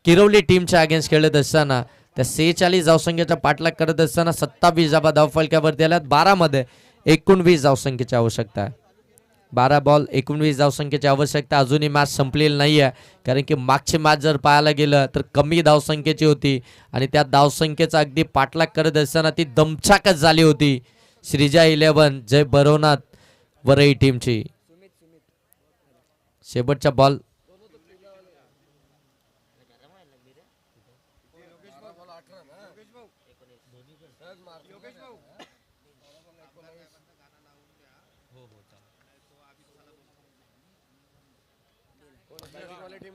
किरवली टीमच्या अगेन्स्ट खेळत असताना त्या 46 धावसंख्येचा पाठलाग करत असताना 27 धावा धावफलकावरती आल्यात. 12 मध्ये 19 धावसंख्येची आवश्यकता आहे. 12 बॉल 19 धावसंख्येची आवश्यकता. अजूनही मॅच संपलेली नाही आहे, कारण की मागची मॅच जर पाहायला गेलं तर कमी धावसंख्येची होती आणि त्या धावसंख्येचा अगदी पाठलाग करत असताना ती दमछाकच झाली होती श्रीजा 11 जय भरवनाथ वरई टीमची. शेवटचा बॉल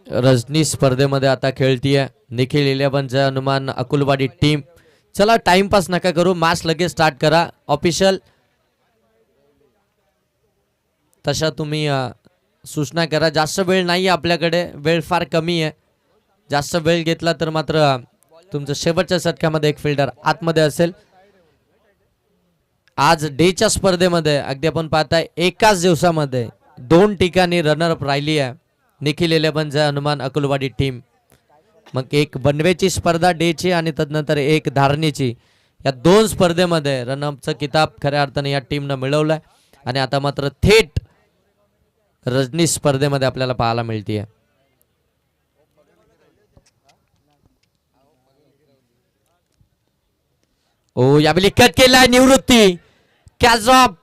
रजनी स्पर्धेमध्ये आता खेळतीये निखिल 11 जय हनुमान अकुलवाडी टीम. चला टाइमपास नका करू, मॅच लगेच स्टार्ट करा. ऑफिशियल तशा तुम्ही सूचना करा. जास्त वेळ नाही आपल्याकडे, वेळ फार कमी आहे. जास्त वेळ घेतला तर मात्र तुमचं शेवटच्या षटकामध्ये एक फिल्डर आतमध्ये असेल. आज डेच्या स्पर्धेमध्ये अगदी आपण पाहताय एकाच दिवसामध्ये 2 ठिकाणी रनरअप राहिली आहे निखिल 11 जय हनुमान अकुलवाडी टीम. मग एक बनवेची स्पर्धा डेची आणि तदनंतर एक धारणीची, या 2 स्पर्धेमध्ये रनअपचा किताब खऱ्या अर्थाने या टीमनं मिळवलाय. आणि आता मात्र थेट रजनी स्पर्धेमध्ये आपल्याला पाहायला मिळते. ओ, यावेळी कट केलाय निवृत्ती कॅच ऑफ.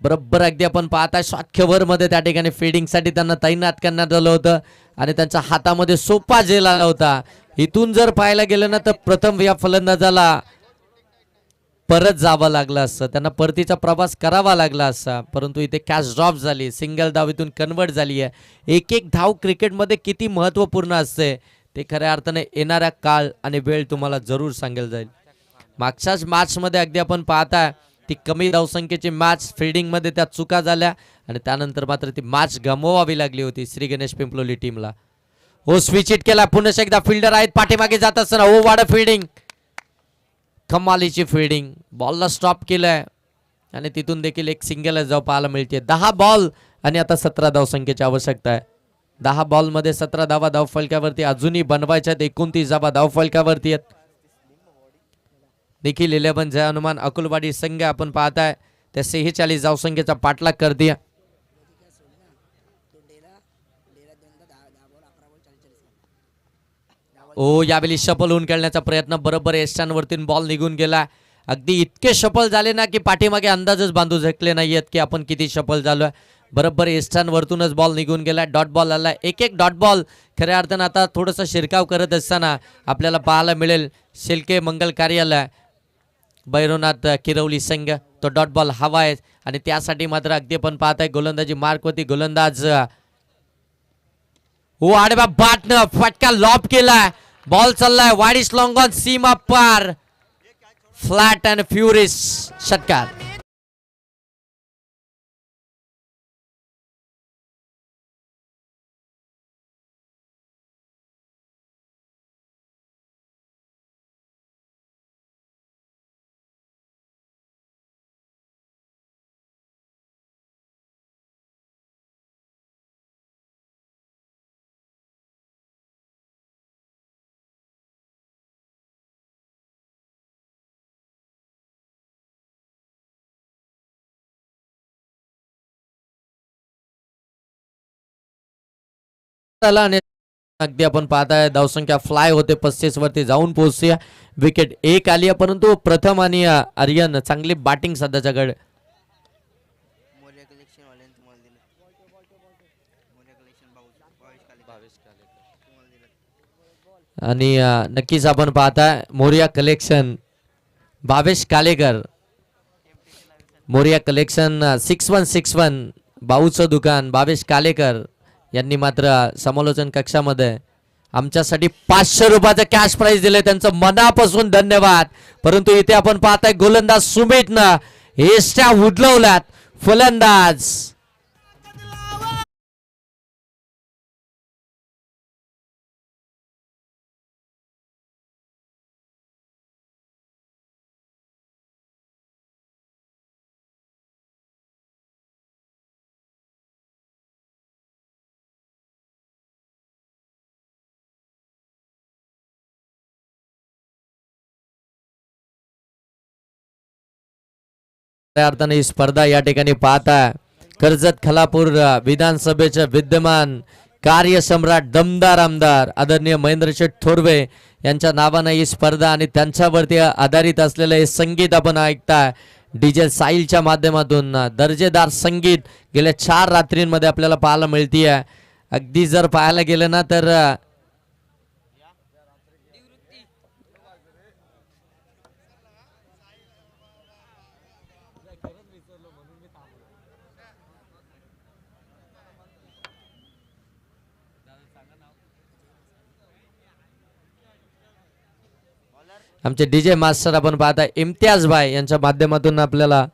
बरोबर अगदी आपण पाहताय शॉर्ट मध्ये त्या ठिकाणी फिल्डिंग साठी त्यांना तैनात करण्यात आलं होतं आणि त्यांच्या हातामध्ये सोपा झेल आला होता. इथून जर पाहायला गेलं ना तर प्रथम या फलंदाजाला परत जावं लागलं असतं, त्यांना परतीचा प्रवास करावा लागला असता, परंतु इथे कॅच ड्रॉप झाली, सिंगल धाव इथून कन्वर्ट झाली आहे. एक एक धाव क्रिकेटमध्ये किती महत्त्वपूर्ण असते ते खऱ्या अर्थाने येणाऱ्या काळ आणि वेळ तुम्हाला जरूर सांगेल जाईल. मागच्याच मॅचमध्ये अगदी आपण पाहताय ती कमी धावसंख्येची मॅच, फिल्डिंगमध्ये त्या चुका झाल्या आणि त्यानंतर मात्र ती मॅच गमवावी लागली होती श्री गणेश पिंपलोली टीमला. हो, स्विच हिट केला, पुन्हा एकदा फिल्डर आहेत पाठीमागे जात असताना. हो, वाड फिल्डिंग, कमालीची फिल्डिंग, बॉलला स्टॉप केलंय आणि तिथून देखील एक सिंगल जाऊ पाहायला मिळते. 10 बॉल आणि आता 17 धावसंख्येची आवश्यकता आहे. 10 बॉलमध्ये 17 धावा धावफलकावरती अजूनही बनवायच्या आहेत. 29 धावा धावफलकावरती आहेत. देखील 11 जय हनुमान अकुलवाडी संघ आपण पाहताय त्या 46 धावसंख्येचा पाठलाग करते. ओ, यावेळी शफल होऊन खेळण्याचा प्रयत्न, बरोबर एस्टांवरती बॉल निघून गेला. अगदी इतके शफल झाले ना की पाठीमागे अंदाजच बांधू शकले नाहीयेत की आपण किती शफल झालोय. बरोबर एस्टांवरतूनच बॉल निघून गेला. डॉट बॉल आला, एक एक डॉट बॉल. खऱ्या अर्थानं आता थोडंसं शिरकाव करत असताना आपल्याला पाहायला मिळेल शेलके मंगल कार्यालय भैरवनाथ किरवली संघ. तो डॉट बॉल हवा आहे आणि त्यासाठी मात्र अगदी आपण पाहताय गोलंदाजी मार्क होती. गोलंदाज हो, आडव्या बाटनं फटका लॉब केलाय. बॉल चाललाय वाईड लॉंग ऑन, सीमा पार, फ्लॅट अँड फ्युरिस षटकार. अगदी आपण पाहताय धावसंख्या फ्लाय होते 35 वरती जाऊन पोहोचते. विकेट 1 आली आहे, परंतु प्रथम आणि आर्यन चांगली बॅटिंग सध्याच्याकडे. आणि नक्कीच आपण पाहताय मोरिया कलेक्शन भावेश कालेकर, मोरिया कलेक्शन 6161 बाऊचं दुकान भावेश कालेकर यांनी मात्र समालोचन कक्षामध्ये आमच्यासाठी 500 रुपयाचं कॅश प्राइज दिले. त्यांचं मनापासून धन्यवाद. परंतु इथे आपण पाहताय गोलंदाज सुमितनं एस्ट्या उडलवल्यात. फलंदाज अर्थाने ही स्पर्धा या ठिकाणी पाहता कर्जत खलापूर विधानसभेचे विद्यमान कार्यसम्राट दमदार आमदार आदरणीय महेंद्रशेठ थोरवे यांच्या नावाने ही स्पर्धा आणि त्यांच्यावरती आधारित असलेलं हे संगीत आपण ऐकताय डीजे साहिलच्या माध्यमातून. दर्जेदार संगीत गेल्या 4 रात्रींमध्ये आपल्याला पाहायला मिळतीये. अगदी जर पाहायला गेलं ना तर आमचे डीजे मास्टर आपण पाहता इम्तियाज भाई यांच्या माध्यमातून आपल्याला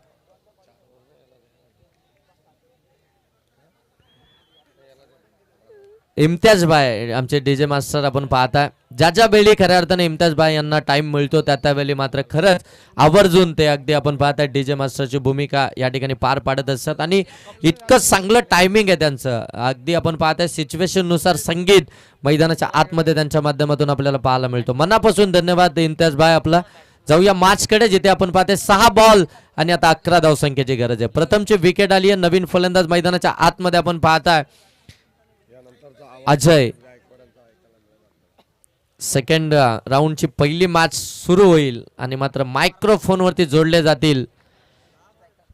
इम्तियाज भाई आमचे डीजे मास्टर आपण पाहता ज्या वेळी खऱ्या अर्थाने इम्तियाज भाई यांना टाइम मिळतो त्यावेळी मात्र खरंच आवर्जून ते अगदी आपण पाहता डीजे मास्टरची भूमिका या ठिकाणी पार पाडत असतात आणि इतकं चांगलं टायमिंग आहे त्यांचं. अगदी आपण पाहताय सिच्युएशन नुसार संगीत मैदानाच्या आतमध्ये त्यांच्या माध्यमातून आपल्याला पाहायला मिळतो. मनापासून धन्यवाद इम्तियाज भाई. आपला जाऊया मॅचकडे जिथे आपण पाहते 6 बॉल आणि आता 11 धावसंख्येची गरज आहे. प्रथमची विकेट आली आहे. नवीन फलंदाज मैदानाच्या आतमध्ये आपण पाहताय अजय. सेकंड राऊंडची पहिली मॅच सुरू होईल आणि मात्र मायक्रोफोनवरती जोडले जातील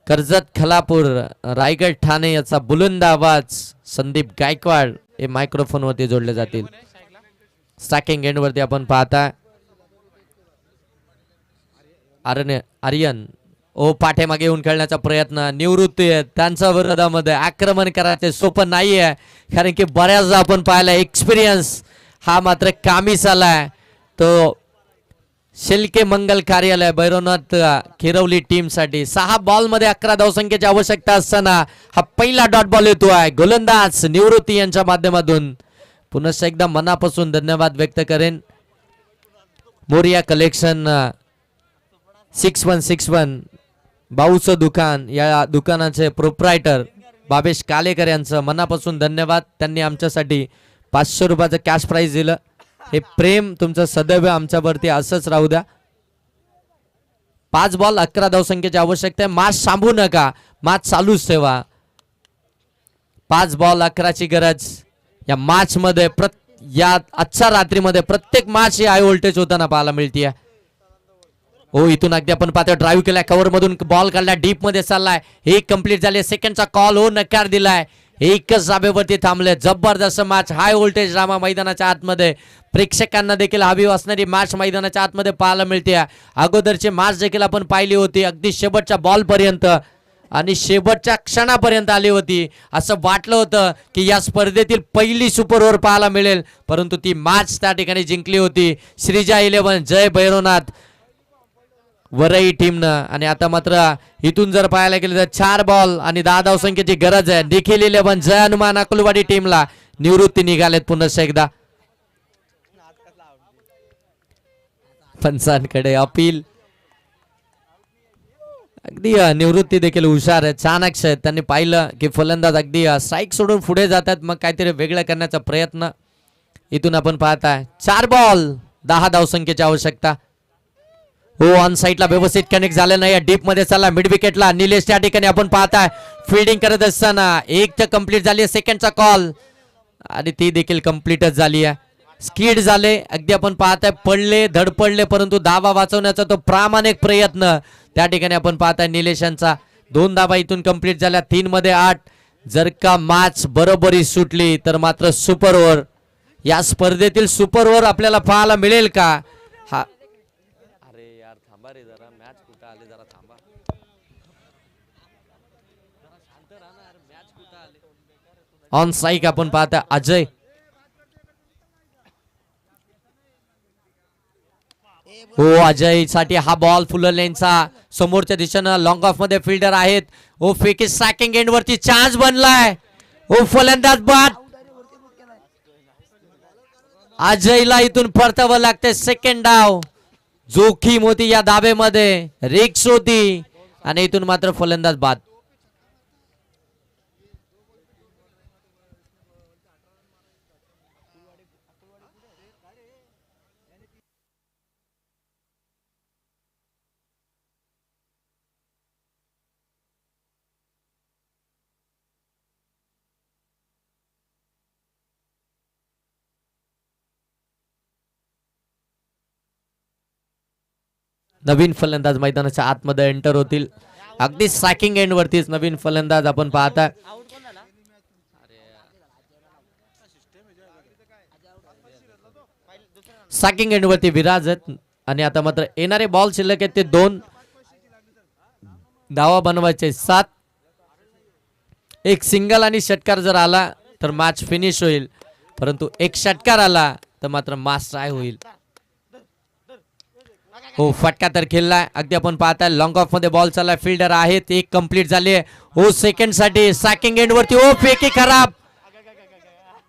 कर्जत खलापूर रायगड ठाणे याचा बुलंद आवाज संदीप गायकवाड हे मायक्रोफोनवरती जोडले जातील. स्टॅकिंग एंडवरती आपण पाहता आर्यन ओ पाठीमागे येऊन खेळण्याचा प्रयत्न, निवृत्ती आहे त्यांच्या विरोधामध्ये आक्रमण करायचे सोपं नाही आहे, कारण की बऱ्याचदा आपण पाहिलं एक्सपिरियन्स हा मात्र कामीस आलाय. तो शिल्के मंगल कार्यालय भैरवनाथ खिरवली टीम साठी 6 बॉल मध्ये 11 धावसंख्येची आवश्यकता असताना हा पहिला डॉट बॉल येतो आहे. गोलंदाज निवृत्ती यांच्या माध्यमातून पुन्हा एकदा मनापासून धन्यवाद व्यक्त करेन. मोरिया कलेक्शन 6161 भाऊचं दुकान, या दुकानाचे प्रोप्रायटर बाबेश कालेकर यांचं मनापासून धन्यवाद. त्यांनी आमच्यासाठी 500 रुपयाचं कॅश प्राइज दिलं. हे प्रेम तुमचं सदैव आमच्यावरती असंच राहू द्या. 5 बॉल 11 धावसंख्येची आवश्यकता आहे. मॅच थांबू नका, मॅच चालूच ठेवा. 5 बॉल 11ची गरज या मॅच मध्ये. या आजच्या रात्रीमध्ये प्रत्येक मॅच ही हाय व्होल्टेज होताना पाहायला मिळते. हो इथून अगदी आपण पाहतो ड्राईव्ह केलाय, कव्हर मधून बॉल काढला, डीप मध्ये चाललाय, हे कंप्लीट झाले. सेकंडचा कॉल हो नकार दिलाय, एकच जाबेवरती थांबले. जबरदस्त मॅच, हाय व्होल्टेज ड्रामा मैदानाच्या आतमध्ये. प्रेक्षकांना देखील हवी असणारी मॅच मैदानाच्या आतमध्ये पाहायला मिळते. अगोदरची मॅच देखील आपण पाहिली होती, अगदी शेवटच्या बॉल पर्यंत आणि शेवटच्या क्षणापर्यंत आली होती. असं वाटलं होतं की या स्पर्धेतील पहिली सुपर ओव्हर पाहायला मिळेल, परंतु ती मॅच त्या ठिकाणी जिंकली होती श्रीजा 11 जय भैरवनाथ वरई टीमनं. आणि आता मात्र इथून जर पाहायला गेलं तर 4 बॉल आणि 10 धावसंख्येची गरज आहे. देखील 11 जय हनुमान अकुलवाडी टीमला निवृत्ती निघालेत पुन्हा एकदा. पंचांकडे अपील. अगदी निवृत्ती देखील हुशार आहे, चाणक्य आहेत. त्यांनी पाहिलं की फलंदाज अगदी स्ट्राईक सोडून पुढे जातात, मग काहीतरी वेगळं करण्याचा प्रयत्न. इथून आपण पाहताय 4 बॉल 10 धावसंख्येची आवश्यकता. हो ऑन साईडला व्यवस्थित कनेक्ट झालं नाही, डीप मध्ये चालला मिड विकेटला निलेश. त्या ठिकाणी आपण पाहताय फिल्डिंग करत असताना एक तर कंप्लीट झाली, सेकंडचा कॉल आणि ती देखील कंप्लीटच झाली आहे. स्किड झाले, अगदी आपण पाहताय पडले धडपडले, परंतु धावा वाचवण्याचा तो प्रामाणिक प्रयत्न त्या ठिकाणी आपण पाहताय निलेशांचा. 2 धावा इथून कंप्लीट झाल्या, 3 मध्ये 8. जर का मॅच बरोबरी सुटली तर मात्र सुपर ओव्हर, या स्पर्धेतील सुपर ओव्हर आपल्याला पाहायला मिळेल का? हा अरे यार थांबा रे जरा, मॅच कुठं आले जरा थांबा, शांत राहा ना यार, मॅच कुठं आले. ऑन स्ट्राईक आपण पाहताय अजय. हो अजय साठी हा बॉल फुल लेनचा समोरच्या दिशेनं लॉंग ऑफ मध्ये फिल्डर आहेत. ओ फेकी सॅकिंग एंड वरती चान्स बनलाय. ओ फलंदाज बाद. अजयला इथून परतावं लागते. सेकंड डाव, जोखीम होती या धाब्यामध्ये, रिक्स होती आणि इथून मात्र फलंदाज बाद. नवीन फलंदाज मैदानाच्या आतमध्ये एंटर होतील. अगदी सॅकिंग एंड वरतीच नवीन फलंदाज आपण पाहता. सॅकिंग एंड वरती विराज आहेत आणि आता मात्र येणारे बॉल शिल्लक आहेत ते 2 धावा बनवायचे 7. एक सिंगल आणि षटकार जर आला तर मॅच फिनिश होईल, परंतु एक षटकार आला तर मात्र मॅच ट्राय होईल. हो फटका तर खेळलाय, अगदी आपण पाहताय लॉंग ऑफ मध्ये बॉल चाललाय, फिल्डर आहेत, एक कंप्लीट झाली. हो सेकंड साठी सॅकिंग एंड वरती ओ फेकी खराब,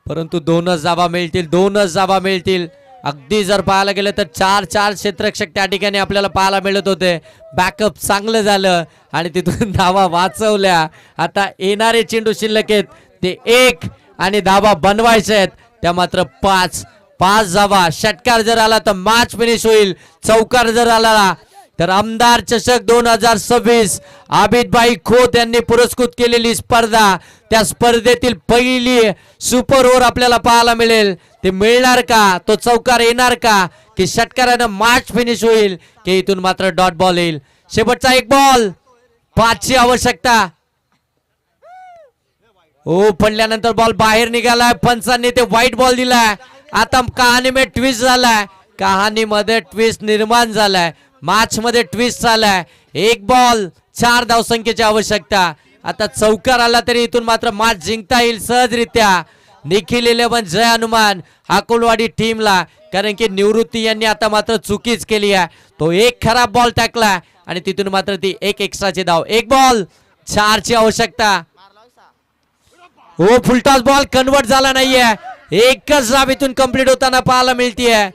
परंतु 2च धावा मिळतील, 2च धावा मिळतील. अगदी जर पाहायला गेलं तर 4 क्षेत्ररक्षक त्या ठिकाणी आपल्याला पाहायला मिळत होते. बॅकअप चांगलं झालं आणि तिथून धावा वाचवल्या. आता येणारे चेंडू शिल्लक आहेत ते 1 आणि धावा बनवायचे आहेत त्या मात्र 5 धावा. षटकार जर आला तर मॅच फिनिश होईल, चौकार जर आला तर आमदार चषक 2026 आबिदभाई खोत यांनी पुरस्कृत केलेली स्पर्धा, त्या स्पर्धेतील पहिली सुपर ओव्हर आपल्याला पाहायला मिळेल. ते मिळणार का, तो चौकार येणार का, की षटकारानं मॅच फिनिश होईल, की इथून मात्र डॉट बॉल येईल. शेवटचा 1 बॉल, 5ची आवश्यकता. हो पडल्यानंतर बॉल बाहेर निघालाय, पंचांनी ते व्हाईट बॉल दिलाय. आता कहाणीमध्ये ट्विस्ट झालाय, कहाणीमध्ये ट्विस्ट निर्माण झालाय. मॅच मध्ये ट्विस्ट झालाय. 1 बॉल 4 धावसंख्येची आवश्यकता. आता चौकार आला तरी इथून मात्र मॅच जिंकता येईल सहजरित्या. निखिल 11 जय हनुमान अकोलवाडी टीमला, कारण की निवृत्ती यांनी आता मात्र चुकीच केली आहे. तो एक खराब बॉल टाकला आणि तिथून मात्र ती एक एक्स्ट्राची धाव. 1 बॉल 4 ची आवश्यकता. हो, फुलटॉस बॉल कन्वर्ट झाला नाहीये. एकच धाव इथून कंप्लीट होताना पाहायला मिळतीये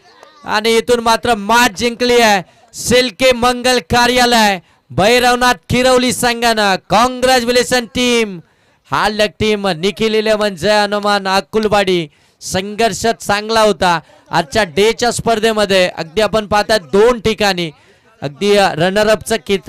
आणि इथून मात्र मॅच जिंकली आहे शिल्के मंगल कार्यालय भैरवनाथ किरवली संघानं. Congratulation team. हालक टीम निखिल 11 जय हनुमान अकुलवाडी. संघर्ष चांगला होता आजच्या डेच्या स्पर्धेमध्ये. अगदी आपण पाहतात 2 ठिकाणी अगदी रनरअपचा किताब